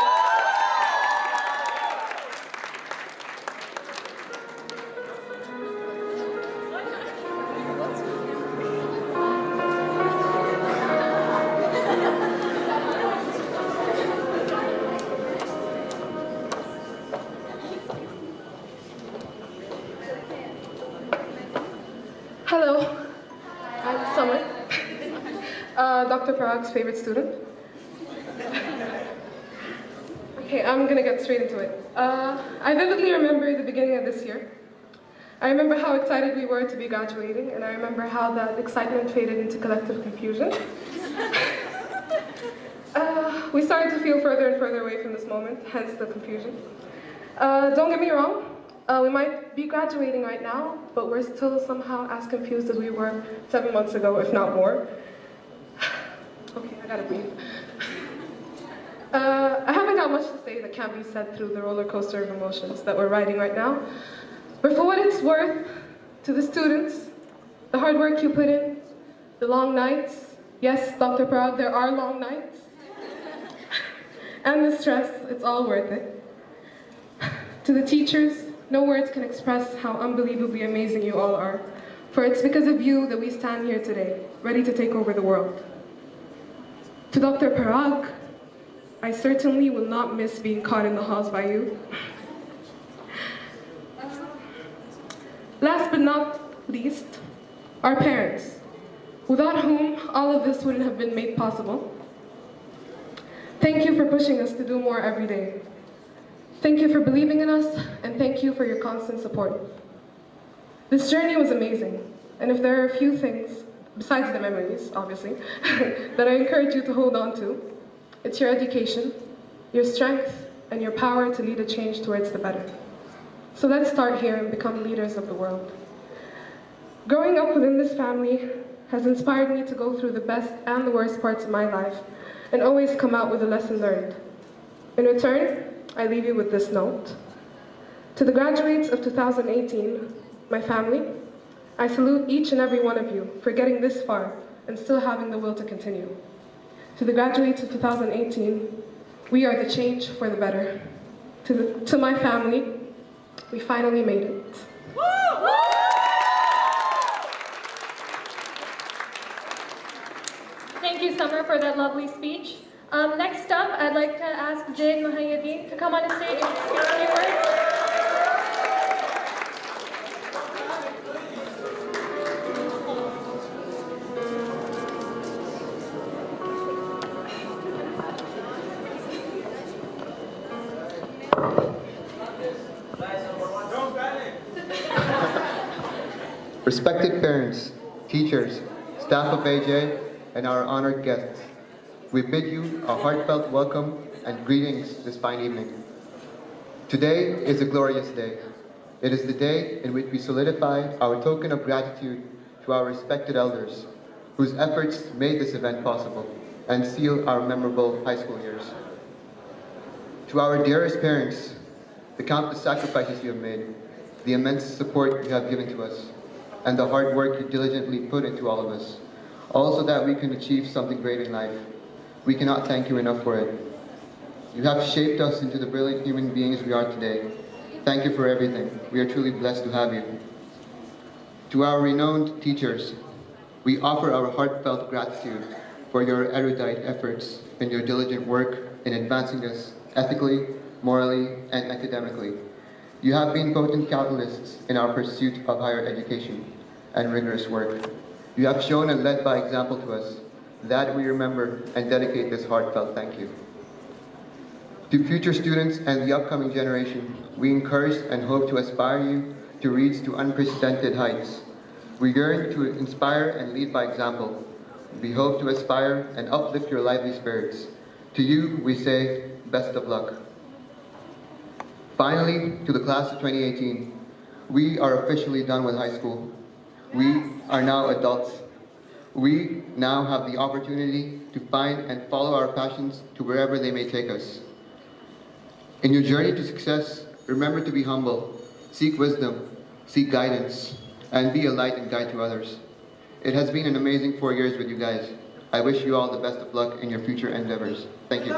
Hello, I'm Summer, Dr. Parag's favorite student. Okay, I'm gonna get straight into it. I vividly remember the beginning of this year. I remember how excited we were to be graduating, and I remember how that excitement faded into collective confusion. We started to feel further and further away from this moment, hence the confusion. Don't get me wrong. We might be graduating right now, but we're still somehow as confused as we were 7 months ago, if not more. Okay, I gotta breathe. I haven't got much to say that can't be said through the roller coaster of emotions that we're riding right now. But for what it's worth, to the students, the hard work you put in, the long nights, yes, Dr. Parag, there are long nights, and the stress, it's all worth it. To the teachers, no words can express how unbelievably amazing you all are, for it's because of you that we stand here today, ready to take over the world. To Dr. Parag, I certainly will not miss being caught in the halls by you. Last but not least, our parents. without whom all of this wouldn't have been made possible. Thank you for pushing us to do more every day. Thank you for believing in us, and thank you for your constant support. This journey was amazing, and if there are a few things, besides the memories, obviously, that I encourage you to hold on to, it's your education, your strength, and your power to lead a change towards the better. So let's start here and become leaders of the world. Growing up within this family has inspired me to go through the best and the worst parts of my life and always come out with a lesson learned. In return, I leave you with this note. To the graduates of 2018, my family, I salute each and every one of you for getting this far and still having the will to continue. To the graduates of 2018, we are the change for the better. To my family, we finally made it. Thank you, Summer, for that lovely speech. Next up, I'd like to ask Jade Muhayyadeen to come on the stage and speak a few words. Respected parents, teachers, staff of AJ, and our honored guests, we bid you a heartfelt welcome and greetings this fine evening. Today is a glorious day. It is the day in which we solidify our token of gratitude to our respected elders, whose efforts made this event possible and seal our memorable high school years. To our dearest parents, the countless sacrifices you have made, the immense support you have given to us, and the hard work you diligently put into all of us, all so that we can achieve something great in life. We cannot thank you enough for it. You have shaped us into the brilliant human beings we are today. Thank you for everything. We are truly blessed to have you. To our renowned teachers, we offer our heartfelt gratitude for your erudite efforts and your diligent work in advancing us ethically, morally, and academically. You have been potent catalysts in our pursuit of higher education and rigorous work. You have shown and led by example to us. That we remember and dedicate this heartfelt thank you. To future students and the upcoming generation, we encourage and hope to aspire you to reach to unprecedented heights. We yearn to inspire and lead by example. We hope to aspire and uplift your lively spirits. To you, we say, best of luck. Finally, to the class of 2018, we are officially done with high school. We are now adults. We now have the opportunity to find and follow our passions to wherever they may take us. In your journey to success, remember to be humble, seek wisdom, seek guidance, and be a light and guide to others. It has been an amazing 4 years with you guys. I wish you all the best of luck in your future endeavors. Thank you.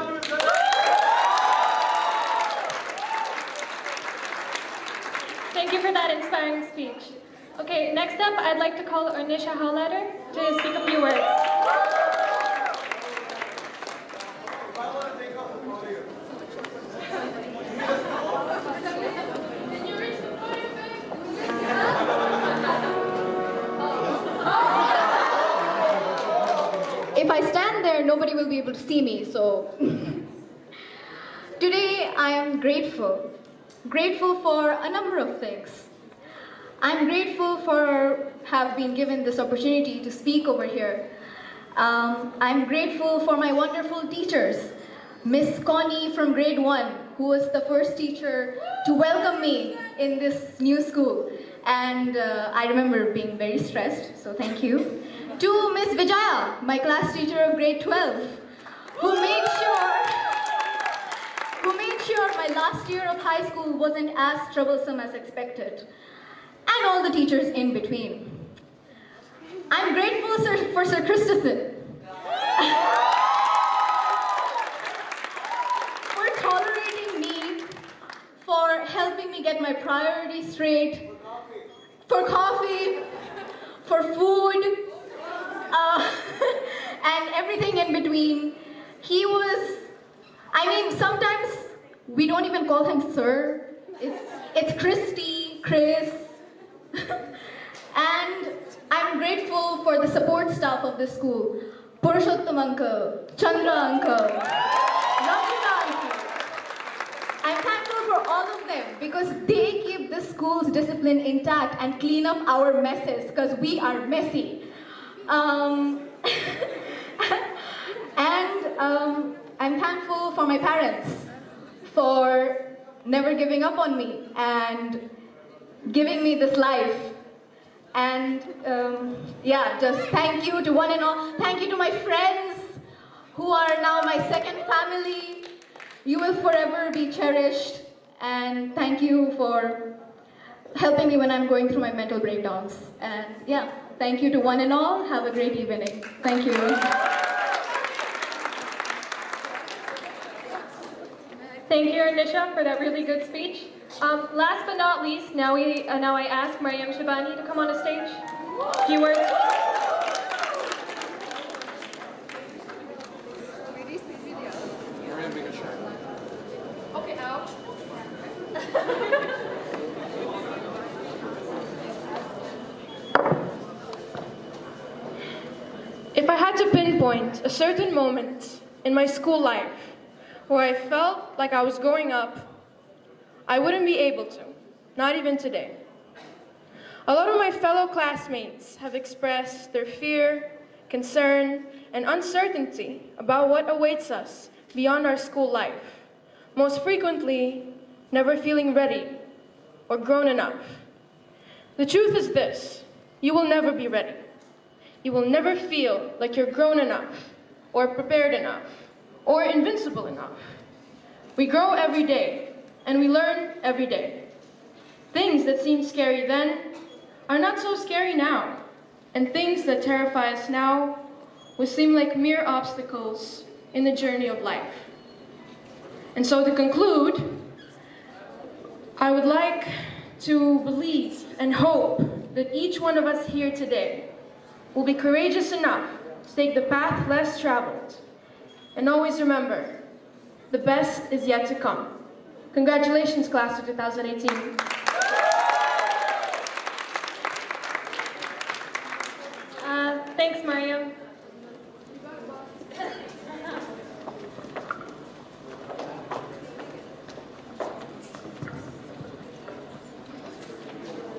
Thank you for that inspiring speech. Okay, next up, I'd like to call Ornisha Howlatter to speak a few words. If I stand there, nobody will be able to see me, so. Today, I am grateful. Grateful for a number of things. I'm grateful for have been given this opportunity to speak over here. I'm grateful for my wonderful teachers. Miss Connie from grade 1, who was the first teacher to welcome me in this new school. And I remember being very stressed, so thank you. To Miss Vijaya, my class teacher of grade 12, who made sure my last year of high school wasn't as troublesome as expected. And all the teachers in between. I'm grateful for Sir Christensen for tolerating me, for helping me get my priorities straight, for coffee, for food, and everything in between. He was, sometimes we don't even call him Sir. It's Christy, Chris. And I'm grateful for the support staff of this school. Purushottam uncle, Chandra uncle, Ramita uncle. I'm thankful for all of them because they keep the school's discipline intact and clean up our messes because we are messy. I'm thankful for my parents for never giving up on me and giving me this life. And just thank you to one and all. Thank you to my friends who are now my second family. You will forever be cherished. And thank you for helping me when I'm going through my mental breakdowns. And thank you to one and all. Have a great evening. Thank you. Thank you, Anisha, for that really good speech. Last but not least, now I ask Mariam Shabani to come on the stage. Few words. Okay, out. If I had to pinpoint a certain moment in my school life where I felt like I was growing up, I wouldn't be able to, not even today. A lot of my fellow classmates have expressed their fear, concern, and uncertainty about what awaits us beyond our school life, most frequently, never feeling ready or grown enough. The truth is this: you will never be ready. You will never feel like you're grown enough, or prepared enough, or invincible enough. We grow every day, and we learn every day. Things that seemed scary then are not so scary now, and things that terrify us now will seem like mere obstacles in the journey of life. And so to conclude, I would like to believe and hope that each one of us here today will be courageous enough to take the path less traveled. And always remember, the best is yet to come. Congratulations, class of 2018. Thanks, Mariam.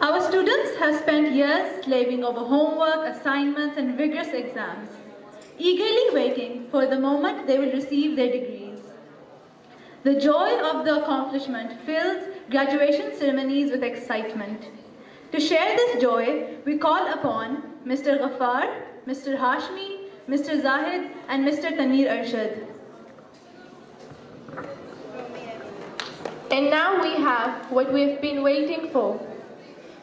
Our students have spent years slaving over homework, assignments, and vigorous exams, eagerly waiting for the moment they will receive their degrees. The joy of the accomplishment fills graduation ceremonies with excitement. To share this joy, we call upon Mr. Ghaffar, Mr. Hashmi, Mr. Zahid, and Mr. Tanveer Arshad. And now we have what we've been waiting for.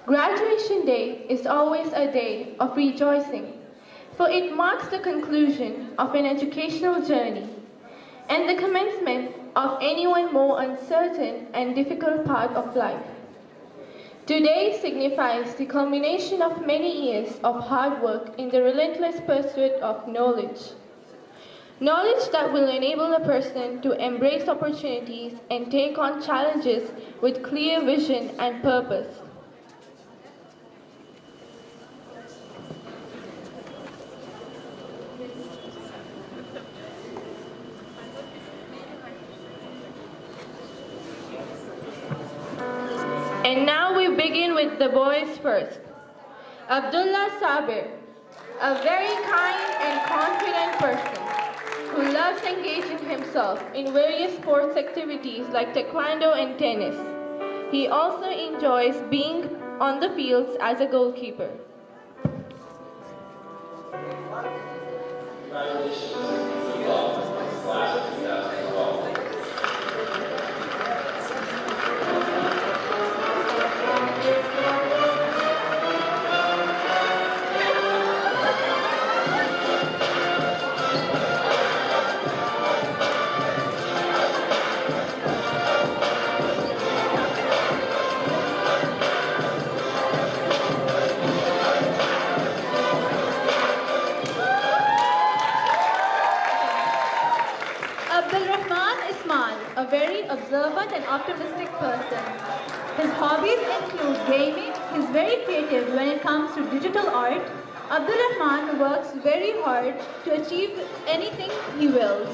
Graduation Day is always a day of rejoicing, for it marks the conclusion of an educational journey and the commencement of anyone more uncertain and difficult part of life. Today signifies the culmination of many years of hard work in the relentless pursuit of knowledge. Knowledge that will enable a person to embrace opportunities and take on challenges with clear vision and purpose. And now we begin with the boys first. Abdullah Sabir, a very kind and confident person who loves engaging himself in various sports activities like taekwondo and tennis. He also enjoys being on the fields as a goalkeeper. A very observant and optimistic person. His hobbies include gaming. He's very creative when it comes to digital art Abdul Rahman works very hard to achieve anything he wills.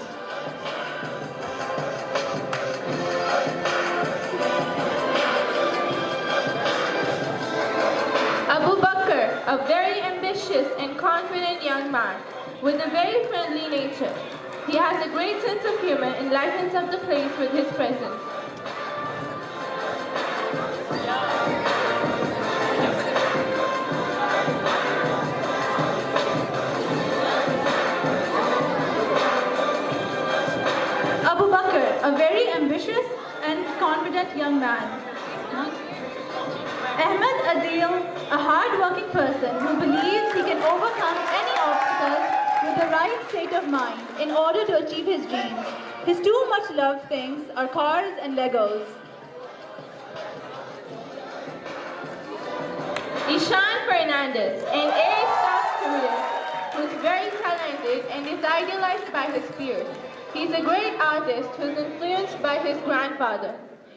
Abu Bakr, a very ambitious and confident young man with a very friendly nature. He has a great sense of humor and lightens up the place with his presence. Abu Bakr, a very ambitious and confident young man. Ahmed Adil, a hard-working person who believes he can overcome any obstacles with the right state of mind in order to achieve his dreams. His two much loved things are cars and Legos. Ishan Fernandez, an A-star student who is very talented and is idealized by his peers. He is a great artist who is influenced by his grandfather.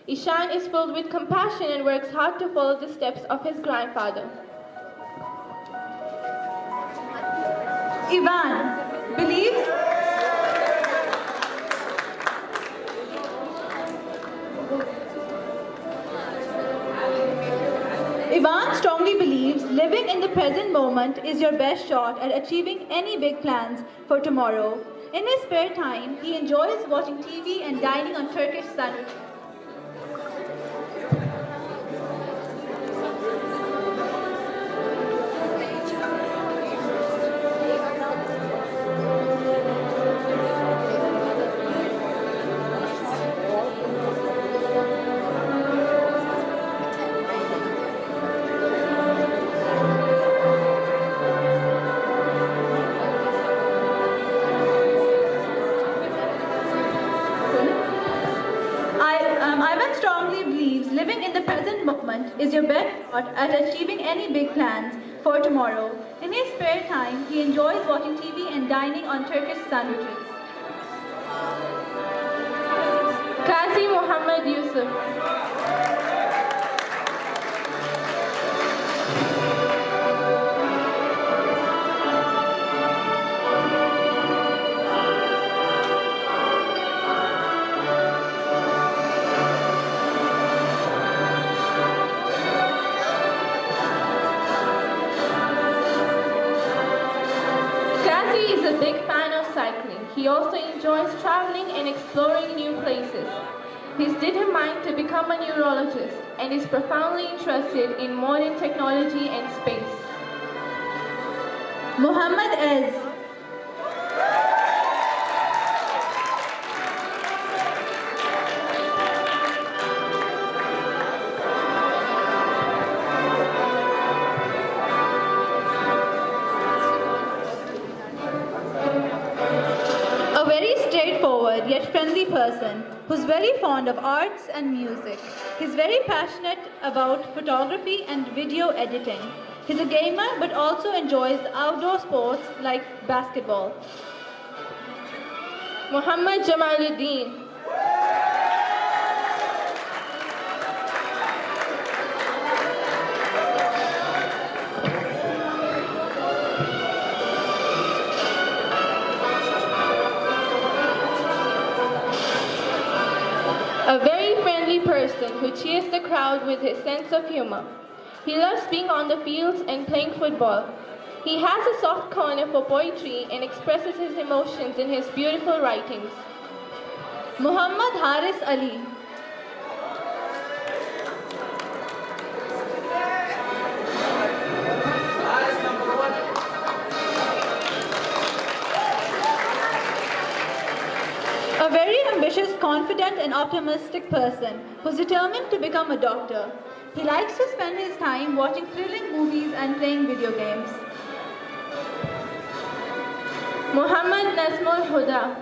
Ishan is filled with compassion and works hard to follow the steps of his grandfather. Ivan believes Ivan strongly believes living in the present moment is your best shot at achieving any big plans for tomorrow. In his spare time, he enjoys watching TV and dining on Turkish sandwiches. Ivan strongly believes living in the present moment is your best shot at achieving any big plans for tomorrow. In his spare time, he enjoys watching TV and dining on Turkish sandwiches. Qazi Muhammad Yusuf. Qazi is a big fan of cycling. He also enjoys traveling and exploring new places. He's determined to become a neurologist and is profoundly interested in modern technology and space. Muhammad Ez. A very straightforward yet friendly person who's very fond of arts and music. He's very passionate about photography and video editing. He's a gamer but also enjoys outdoor sports like basketball. Muhammad Jamaluddin. A very friendly person who cheers the crowd with his sense of humor. He loves being on the fields and playing football. He has a soft corner for poetry and expresses his emotions in his beautiful writings. Muhammad Haris Ali. A very ambitious, confident and optimistic person who's determined to become a doctor. He likes to spend his time watching thrilling movies and playing video games. Muhammad Nazmul Huda.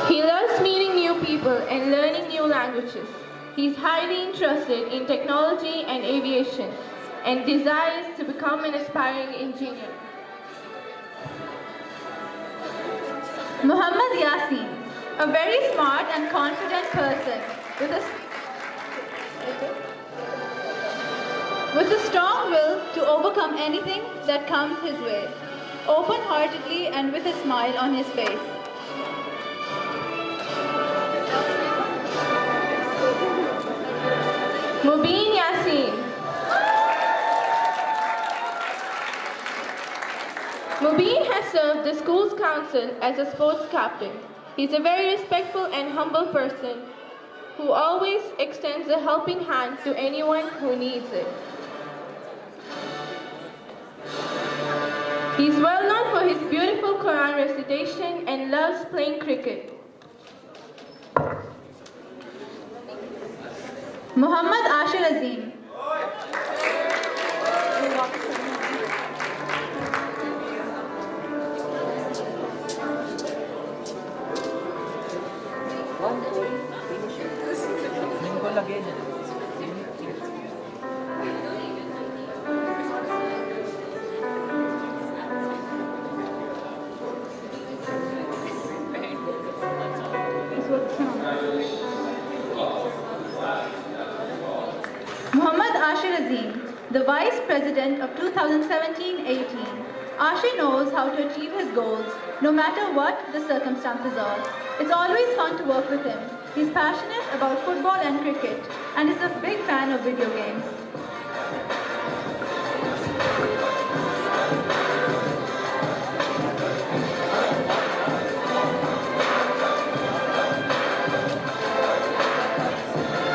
He loves meeting new people and learning new languages. He is highly interested in technology and aviation and desires to become an aspiring engineer. Muhammad Yasin, a very smart and confident person with a strong will to overcome anything that comes his way, open-heartedly and with a smile on his face. Mubin Yasin. Mubin has served the school's council as a sports captain. He's a very respectful and humble person who always extends a helping hand to anyone who needs it. He's well known for his beautiful Quran recitation and loves playing cricket. Muhammad Ashir Azim. Muhammad Ashir Azim, the Vice President of 2017-18. Ashir knows how to achieve his goals, no matter what the circumstances are. It's always fun to work with him. He's passionate about football and cricket, and is a big fan of video games.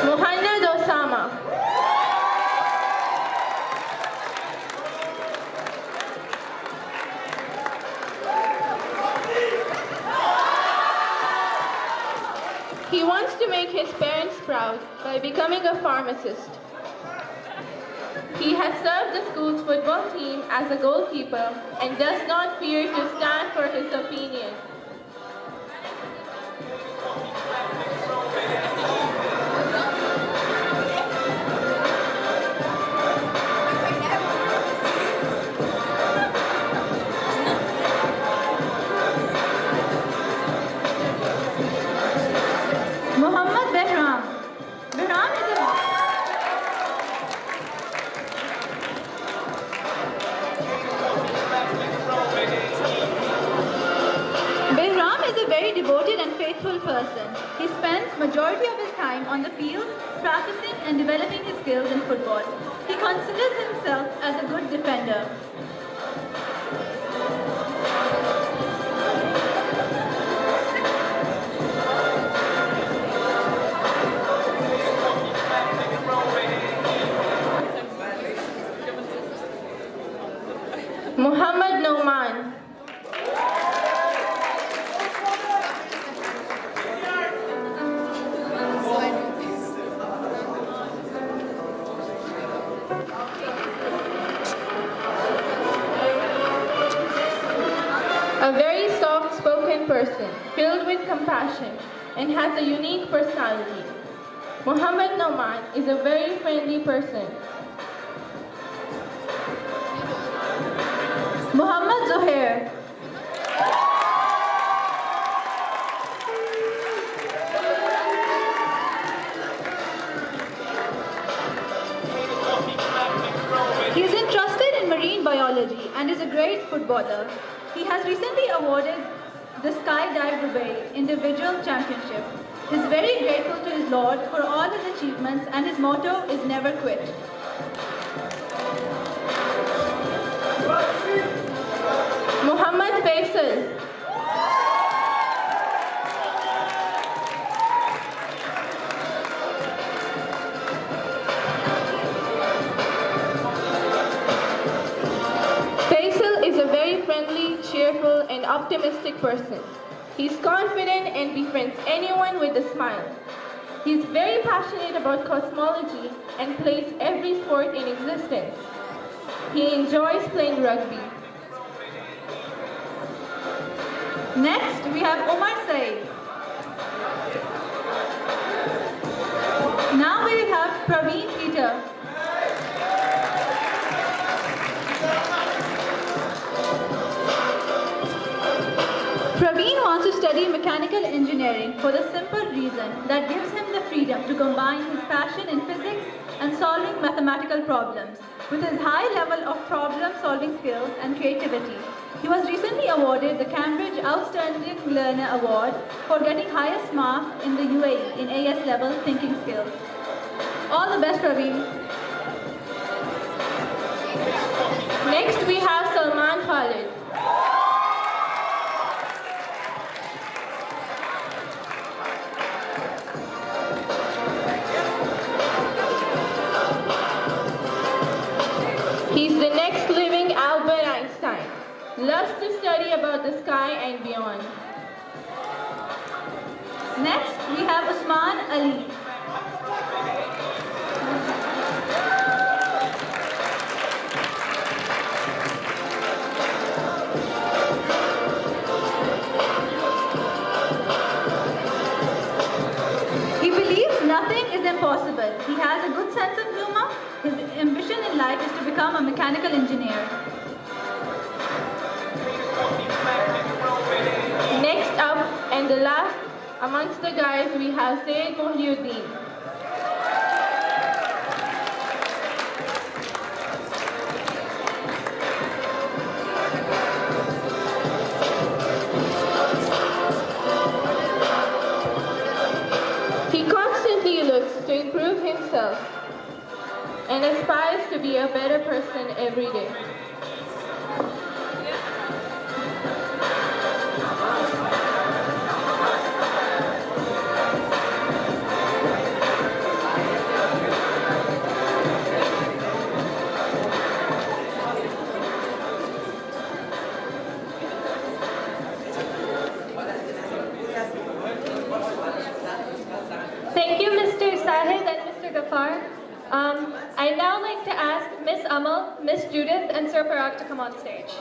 Muhammad Osama. He wants to make his parents proud by becoming a pharmacist. He has served the school's football team as a goalkeeper and does not fear to stand for his opinion. Muhammad Behram. Behram is a Behram is a very devoted and faithful person. He spends majority of his time on the field, practicing and developing his skills in football. He considers himself as a good defender. Muhammad Noman. A very soft-spoken person, filled with compassion, and has a unique personality. Muhammad Noman is a very friendly person. Muhammad Zuhair. He is interested in marine biology and is a great footballer. He has recently awarded the Skydive Dubai Individual Championship. He is very grateful to his Lord for all his achievements, and his motto is never quit. Muhammad Faisal. Faisal is a very friendly, cheerful, and optimistic person. He's confident and befriends anyone with a smile. He's very passionate about cosmology and plays every sport in existence. He enjoys playing rugby. Next, we have Omar Said. Now we have Praveen Peter. Praveen wants to mechanical engineering for the simple reason that gives him the freedom to combine his passion in physics and solving mathematical problems with his high level of problem-solving skills and creativity. He was recently awarded the Cambridge Outstanding Learner Award for getting highest mark in the UAE in AS level thinking skills. All the best, Praveen. Next, we have Salman Khalid. He's the next living Albert Einstein. Loves to study about the sky and beyond. Next, we have Usman Ali. He believes nothing is impossible. He has a good sense of humor. His ambition in life is to become a mechanical engineer. Next up, and the last amongst the guys, we have Sayyid Mohyiddin. He constantly looks to improve himself and aspires to be a better person every day. Thank you, Mr. Sahid and Mr. Ghaffar. I'd now like to ask Miss Amal, Miss Judith, and Sir Parag to come on stage.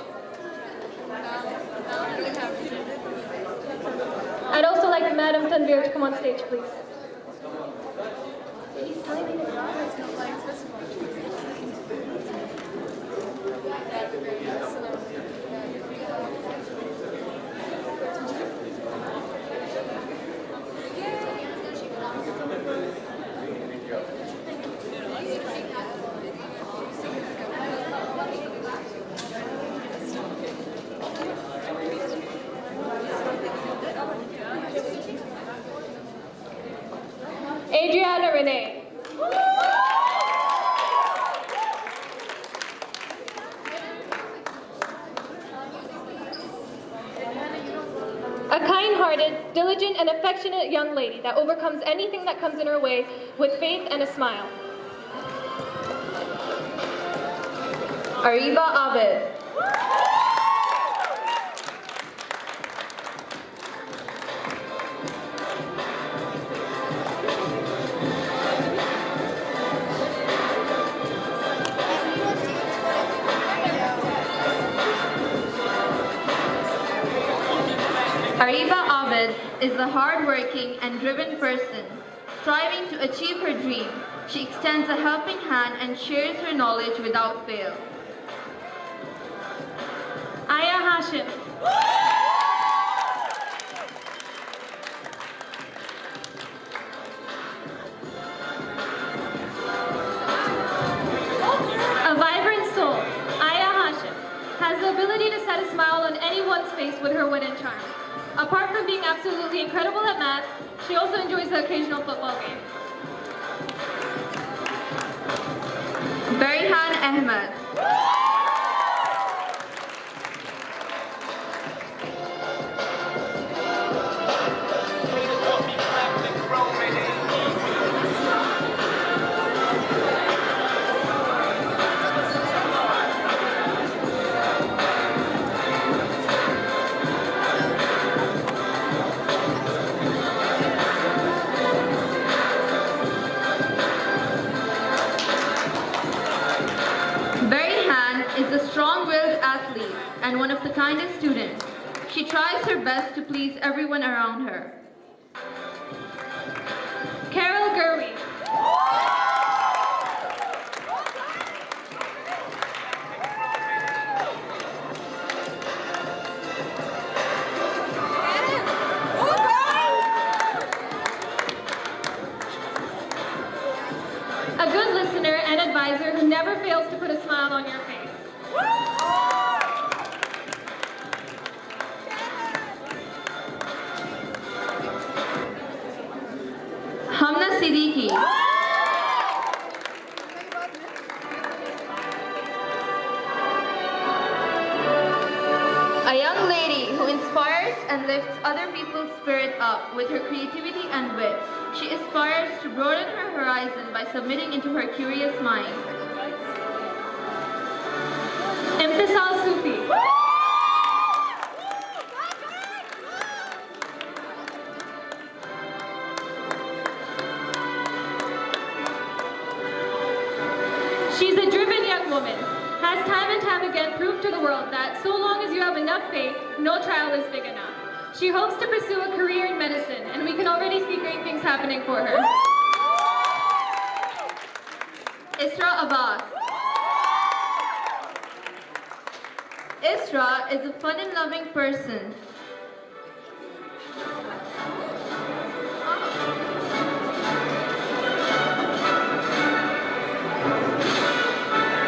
I'd also like Madam Tanvir to come on stage, please. Adriana Renee. A kind-hearted, diligent, and affectionate young lady that overcomes anything that comes in her way with faith and a smile. Ariba Abed. Ariba Abed is a hard-working and driven person. Striving to achieve her dream, she extends a helping hand and shares her knowledge without fail. Aya Hashim. A vibrant soul, Aya Hashim has the ability to set a smile on anyone's face with her wit and charm. Apart from being absolutely incredible at math, she also enjoys the occasional football game. Barihan Ahmed. And one of the kindest students. She tries her best to please everyone around her. Carol Gurwey. a good listener and advisor who never fails to put a smile on your face. Hamna Siddiqui. A young lady who inspires and lifts other people's spirit up with her creativity and wit. She aspires to broaden her horizon by submitting into her curious mind. Imtisal Sufi. She's a driven young woman, has time and time again proved to the world that so long as you have enough faith, no trial is big enough. She hopes to pursue a career in medicine, and we can already see great things happening for her. Isra Abbas. Isra is a fun and loving person.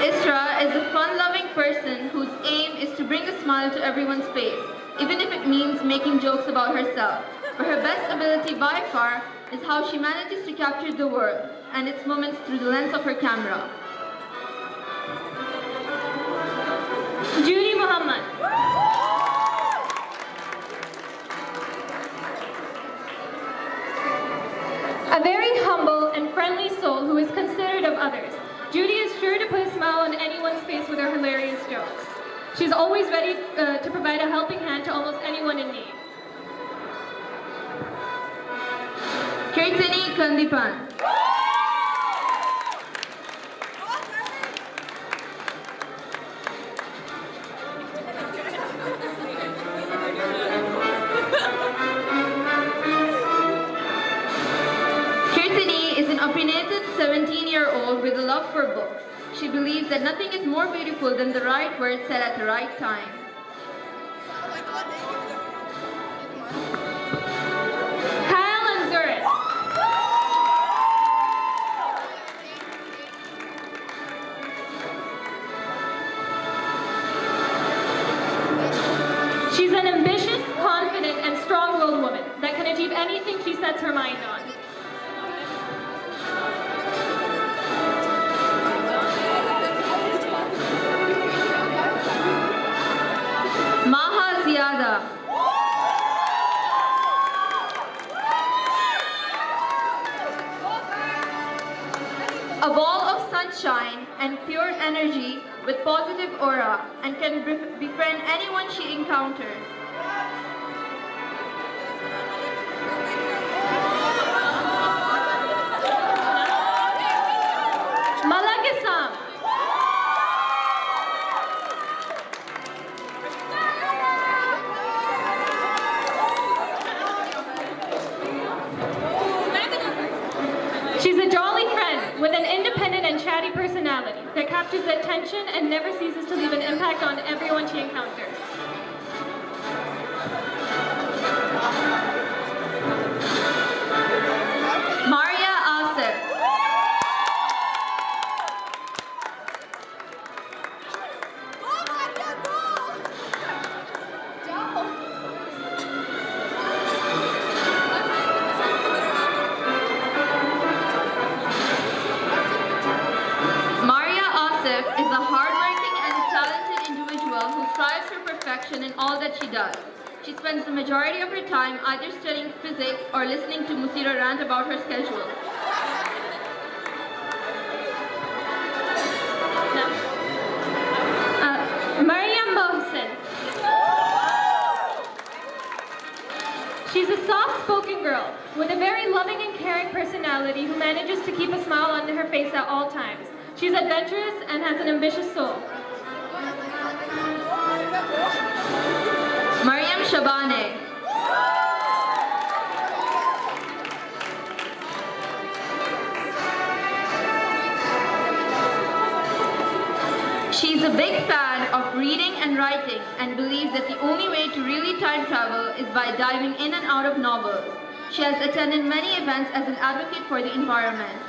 Isra is a fun-loving person whose aim is to bring a smile to everyone's face, even if it means making jokes about herself. But her best ability by far is how she manages to capture the world and its moments through the lens of her camera. Judy Muhammad. A very humble and friendly soul who is considerate of others. Judy is sure to put a smile on anyone's face with her hilarious jokes. She's always ready to provide a helping hand to almost anyone in need. Kirtani Kandipan. Kirtani is an opinionated 17-year-old with a love for books. She believes that nothing is more beautiful than the right word said at the right time. Kyle and Zurich. She's an ambitious, confident, and strong-willed woman that can achieve anything she sets her mind on. Maha Ziada. A ball of sunshine and pure energy with positive aura and can befriend anyone she encounters. Malagasam. She's a jolly friend with an independent and chatty personality that captures attention and never ceases to leave an impact on everyone she encounters. Maria Asif. Maria Asif is a hardworking and talented individual who strives for perfection in all that she does. She spends the majority of her time either studying physics or listening to Musira rant about her schedule. Mariam Mohsen. She's a soft-spoken girl with a very loving and caring personality who manages to keep a smile on her face at all times. She's adventurous and has an ambitious soul. Mariam Shabane. She's a big fan of reading and writing and believes that the only way to really time travel is by diving in and out of novels. She has attended many events as an advocate for the environment.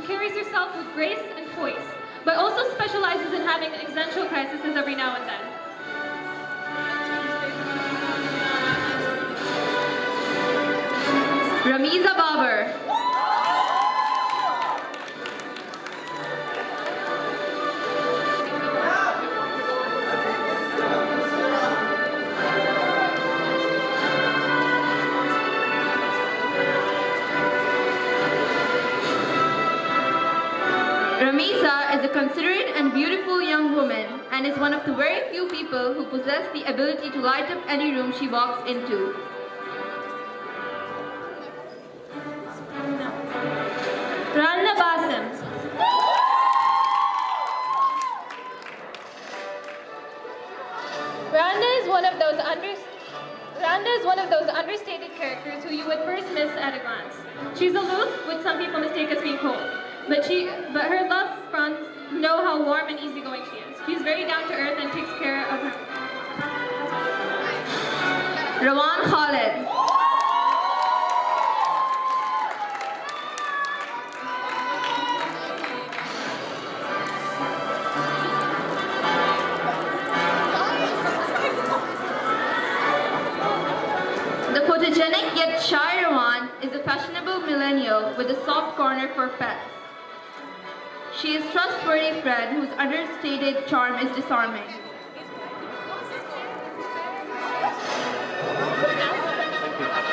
who carries herself with grace and poise, but also specializes in having existential crises every now and then. Ramiza Babar. Ramiza is a considerate and beautiful young woman and is one of the very few people who possess the ability to light up any room she walks into. Rana Basim. Randa is one of those understated characters who you would first miss at a glance. She's aloof, which some people mistake as being cold, but her loved friends know how warm and easygoing she is. She's very down to earth and takes care of her. Rawan Khalid. The photogenic yet shy Rawan is a fashionable millennial with a soft corner for pets. She is a trustworthy friend whose understated charm is disarming.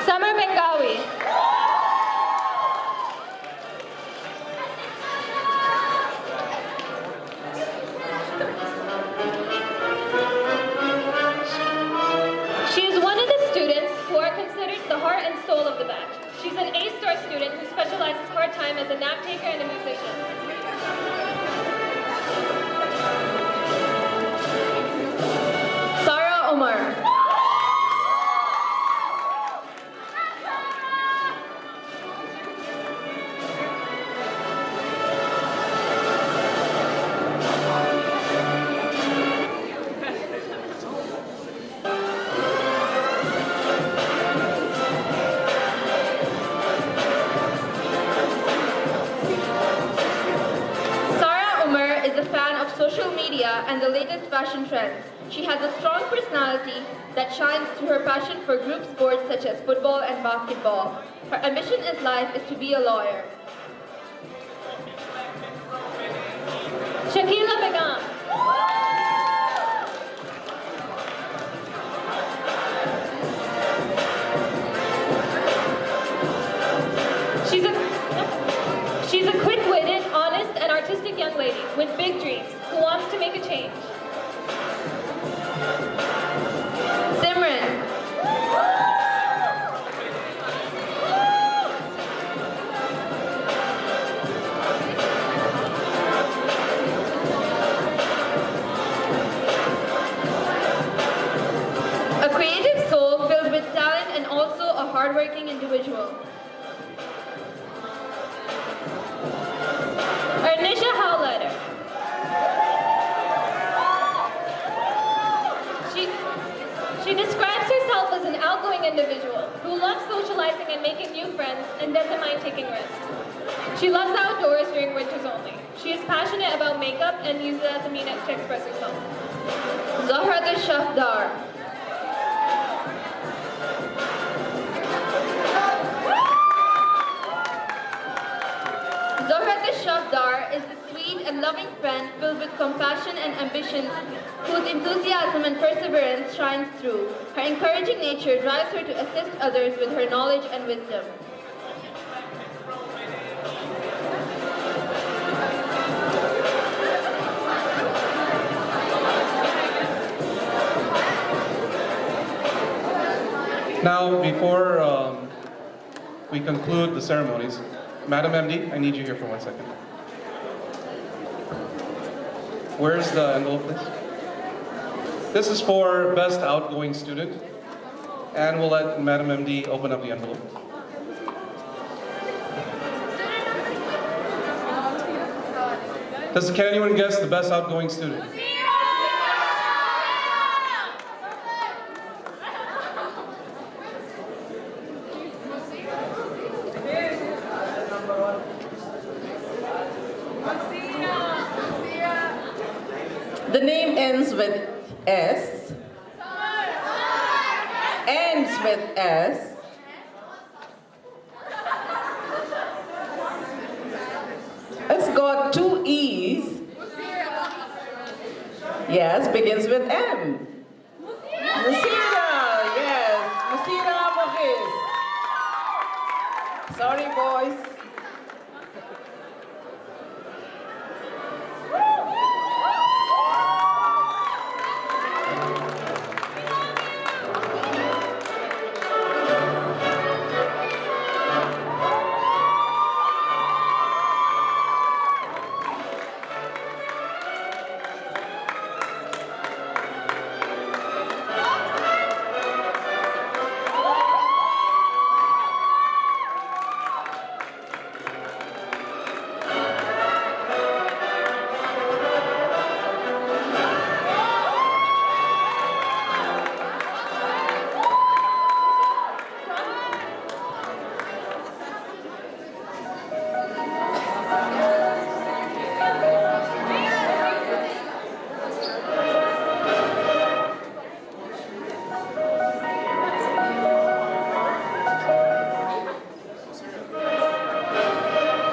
Summer Bengawi. She is one of the students who are considered the heart and soul of the batch. She's an A-star student who specializes part-time as a nap taker and a musician. Sarah Omar. And the latest fashion trends. She has a strong personality that shines through her passion for group sports such as football and basketball. Her ambition in life is to be a lawyer. Shakila Begum. She's a quick-witted, honest, and artistic young lady with big dreams who wants to make a change. Simran. A creative soul filled with talent and also a hardworking individual. Arnisha Howletter. She describes herself as an outgoing individual who loves socializing and making new friends and doesn't mind taking risks. She loves outdoors during winters only. She is passionate about makeup and uses it as a means to express herself. Zahra Shafdar. Zohrat Shafdar is a sweet and loving friend filled with compassion and ambition, whose enthusiasm and perseverance shines through. Her encouraging nature drives her to assist others with her knowledge and wisdom. Now, before we conclude the ceremonies, Madam MD, I need you here for 1 second. Where's the envelope, please? This is for Best Outgoing Student, and we'll let Madam MD open up the envelope. Can anyone guess the Best Outgoing Student? The name ends with S. Ends with S. It's got 2 E's. Yes, begins with M. Musira, yes. Musira Mukhis. Sorry, boys.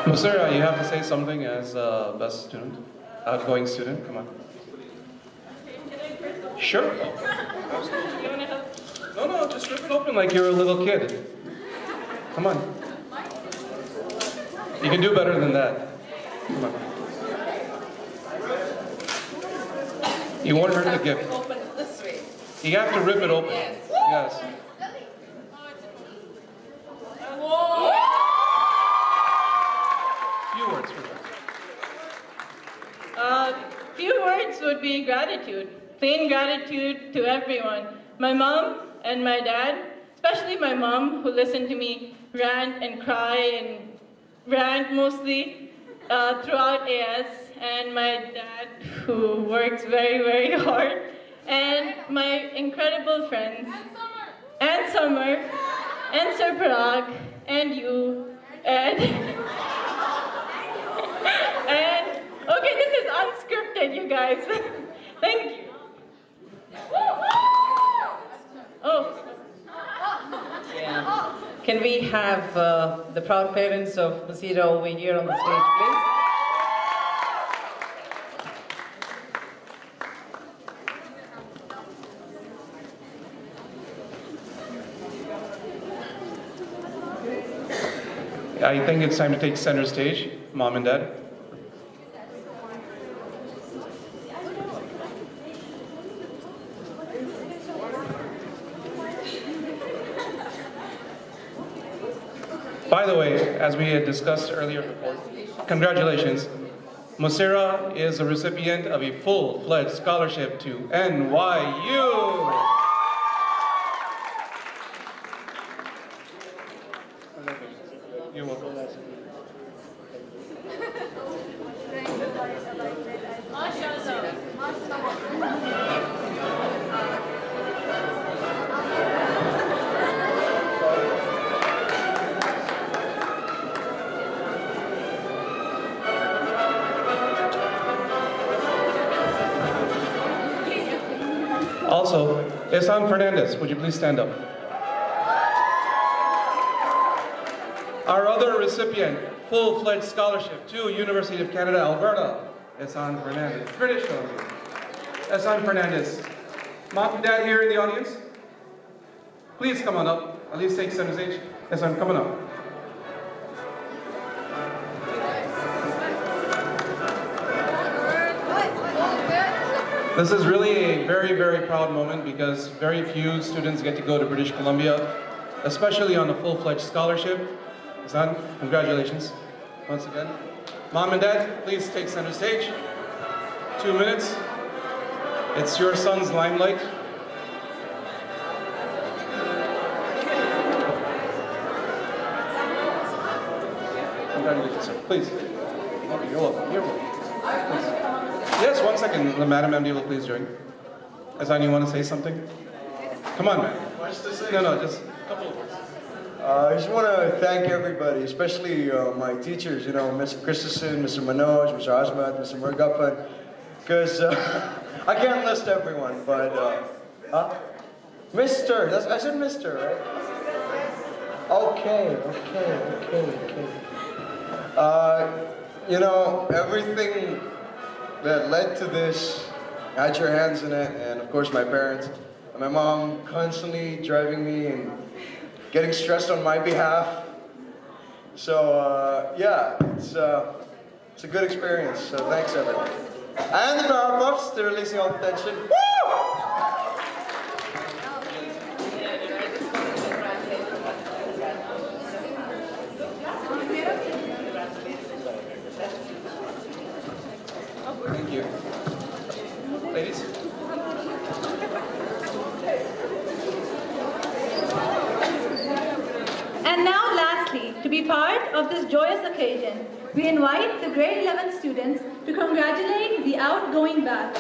Musira, you have to say something as best student, outgoing student. Come on. Sure. No, just rip it open like you're a little kid. Come on. You can do better than that. Come on. You won't hurt the gift. Open it this way. You have to rip it open. Yes. Few words would be gratitude. Plain gratitude to everyone. My mom and my dad, especially my mom, who listened to me rant and cry and rant mostly throughout AS, and my dad, who works very, very hard, and my incredible friends, and Summer, and Sir Parag, and you, and and okay, this is unscripted, you guys. Thank you. Oh. Yeah. Can we have the proud parents of Musira over here on the stage, please? I think it's time to take center stage, Mom and Dad. By the way, as we had discussed earlier before, congratulations. Musira is a recipient of a full-fledged scholarship to NYU. You're welcome. Also, Ehsan Fernandez, would you please stand up? Our other recipient, full-fledged scholarship to University of Canada, Alberta, Ehsan Fernandez, British Columbia. Ehsan Fernandez. Mom and Dad here in the audience? Please come on up. At least take center stage. Ehsan, come on up. This is really a very, very proud moment because very few students get to go to British Columbia, especially on a full-fledged scholarship. Son, congratulations once again. Mom and Dad, please take center stage. 2 minutes. It's your son's limelight. Congratulations, sir. Please. Okay, you're welcome. You're welcome. Please. Yes, 1 second. The Madam MD will please join. Ehsan, you want to say something? Come on, man. No, just a couple of words. I just want to thank everybody, especially my teachers, Mr. Christensen, Mr. Manoj, Mr. Asmat, Mr. Murgapan, because I can't list everyone, but Mr. I said Mr. right? Okay. You know, everything that led to this had your hands in it, and of course my parents. My mom constantly driving me and getting stressed on my behalf. So yeah, it's a good experience. So thanks everyone. And the Powerpuffs, they're releasing all the tension. Woo! Thank you. Ladies? And now lastly, to be part of this joyous occasion, we invite the grade 11 students to congratulate the outgoing batch.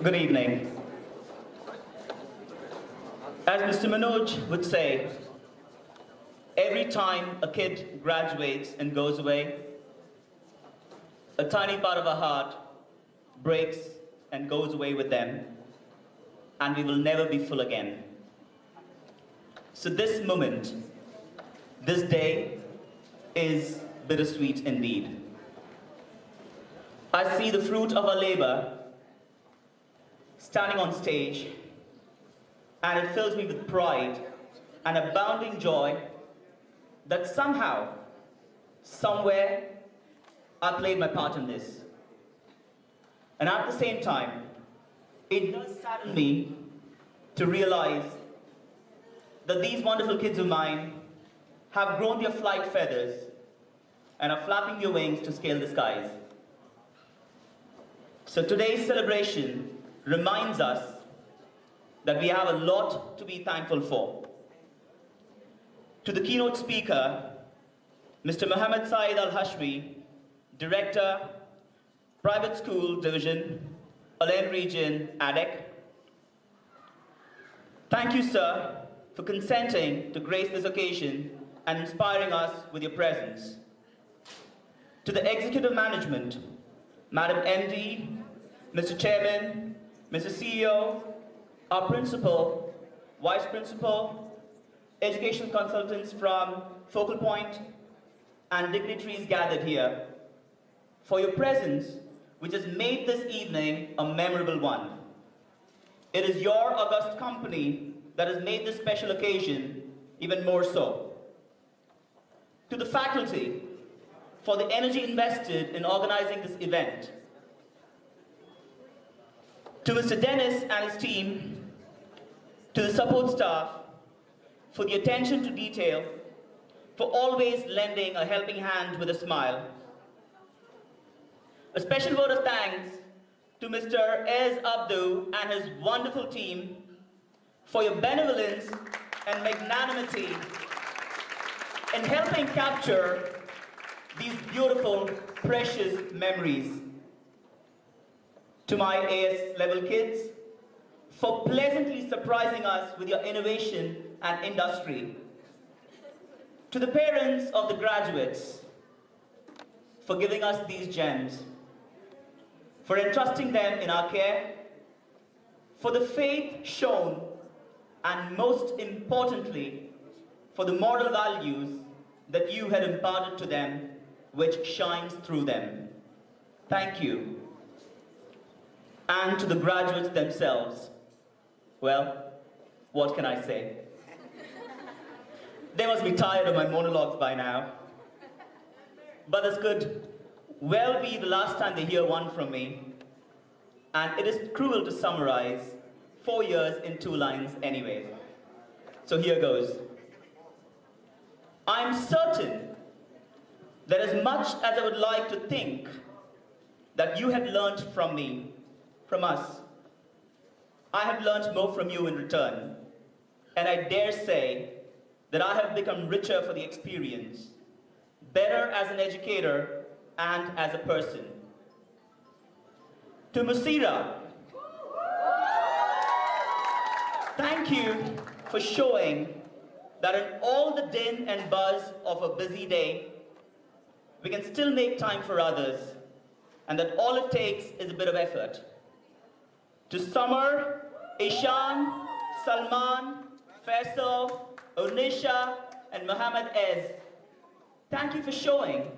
Good evening. As Mr. Manoj would say, every time a kid graduates and goes away, a tiny part of our heart breaks and goes away with them, and we will never be full again. So this moment, this day, is bittersweet indeed. I see the fruit of our labor standing on stage, and it fills me with pride and abounding joy that somehow, somewhere, I played my part in this. And at the same time, it does sadden me to realize that these wonderful kids of mine have grown their flight feathers and are flapping their wings to scale the skies. So today's celebration reminds us that we have a lot to be thankful for. To the keynote speaker, Mr. Mohammed Saeed Al-Hashmi, Director, Private School Division, Alain Region, ADEC. Thank you, sir, for consenting to grace this occasion and inspiring us with your presence. To the executive management, Madam MD, Mr. Chairman, Mr. CEO, our principal, vice principal, education consultants from Focal Point, and dignitaries gathered here, for your presence, which has made this evening a memorable one. It is your august company that has made this special occasion even more so. To the faculty, for the energy invested in organizing this event. To Mr. Dennis and his team, to the support staff, for the attention to detail, for always lending a helping hand with a smile. A special word of thanks to Mr. Ez Abdu and his wonderful team for your benevolence and magnanimity in helping capture these beautiful, precious memories. To my AS level kids, for pleasantly surprising us with your innovation and industry. To the parents of the graduates, for giving us these gems, for entrusting them in our care, for the faith shown, and most importantly, for the moral values that you had imparted to them, which shines through them. Thank you. And to the graduates themselves, well, what can I say? They must be tired of my monologues by now. But this could well be the last time they hear one from me. And it is cruel to summarize 4 years in 2 lines anyway. So here goes. I'm certain that as much as I would like to think that you have learned from me, from us, I have learned more from you in return. And I dare say that I have become richer for the experience, better as an educator and as a person. To Musira, thank you for showing that in all the din and buzz of a busy day, we can still make time for others, and that all it takes is a bit of effort. To Samar, Ishan, Salman, Faisal, Onisha, and Mohammed Ez, thank you for showing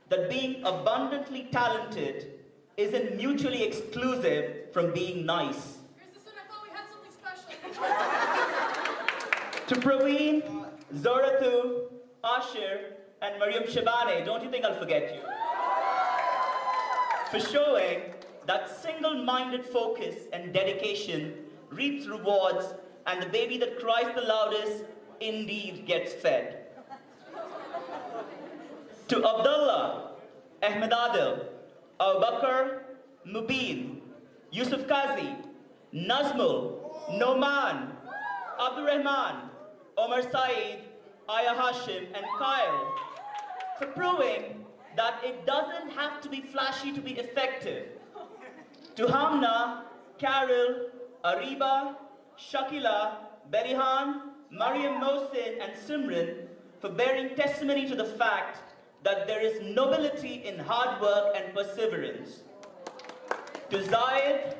that being abundantly talented isn't mutually exclusive from being nice. To Praveen, Zoratu, Ashir, and Mariam Shabane, don't you think I'll forget you? For showing that single-minded focus and dedication reaps rewards, and the baby that cries the loudest indeed gets fed. To Abdullah, Ahmed Adil, Abu Bakr, Mubin, Yusuf Kazi, Nazmul, Noman, Abdul Rahman, Omar Saeed, Aya Hashim, and Kyle, for proving that it doesn't have to be flashy to be effective. To Hamna, Carol, Ariba, Shakila, Berihan, Mariam Mohsin, and Simran for bearing testimony to the fact that there is nobility in hard work and perseverance. To Zayed,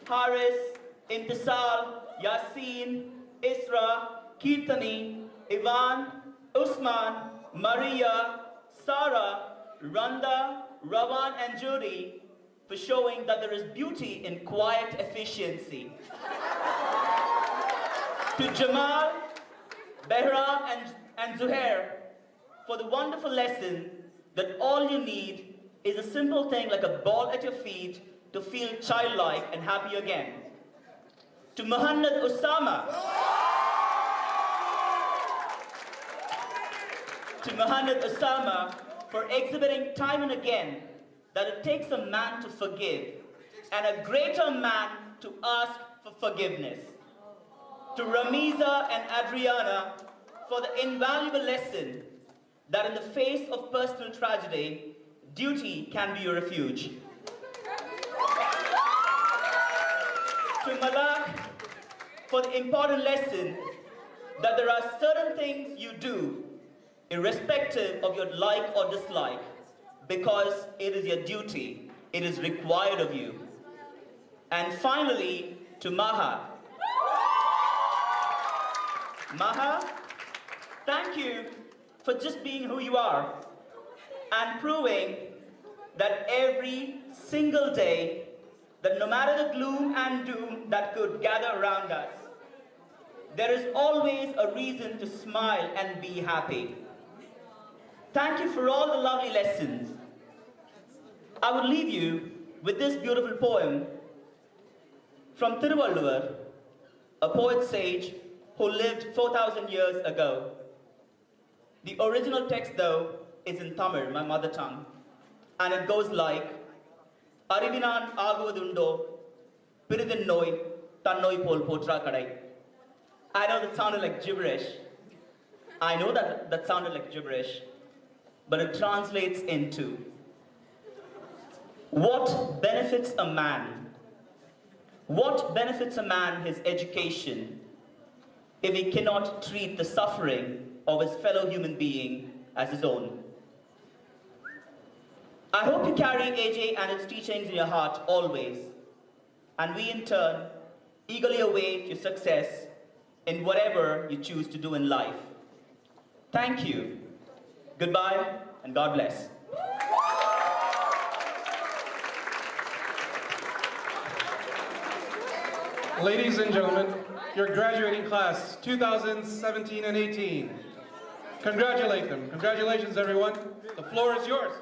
Haris, Intisal, Yasin, Isra, Kirtani, Ivan, Usman, Maria, Sarah, Randa, Rawan, and Judy for showing that there is beauty in quiet efficiency. To Jamal, Behram, and Zuhair for the wonderful lesson that all you need is a simple thing like a ball at your feet to feel childlike and happy again. To Muhammad Osama, for exhibiting time and again that it takes a man to forgive and a greater man to ask for forgiveness. To Ramiza and Adriana for the invaluable lesson that in the face of personal tragedy, duty can be your refuge. To Malak for the important lesson that there are certain things you do irrespective of your like or dislike because it is your duty, it is required of you. And finally, to Maha. Maha, thank you for just being who you are and proving that every single day, that no matter the gloom and doom that could gather around us, there is always a reason to smile and be happy. Thank you for all the lovely lessons. I would leave you with this beautiful poem from Thiruvalluvar, a poet sage who lived 4,000 years ago. The original text, though, is in Tamil, my mother tongue, and it goes like, Arivinan aguvadundo, piridin noi, tannoi pol potra kadai. I know that sounded like gibberish. I know that sounded like gibberish, but it translates into, what benefits a man? What benefits a man his education if he cannot treat the suffering of his fellow human being as his own? I hope you carry AJ and its teachings in your heart always, and we in turn eagerly await your success in whatever you choose to do in life. Thank you. Goodbye, and God bless. Ladies and gentlemen, your graduating class 2017 and 18. Congratulate them. Congratulations, everyone. The floor is yours.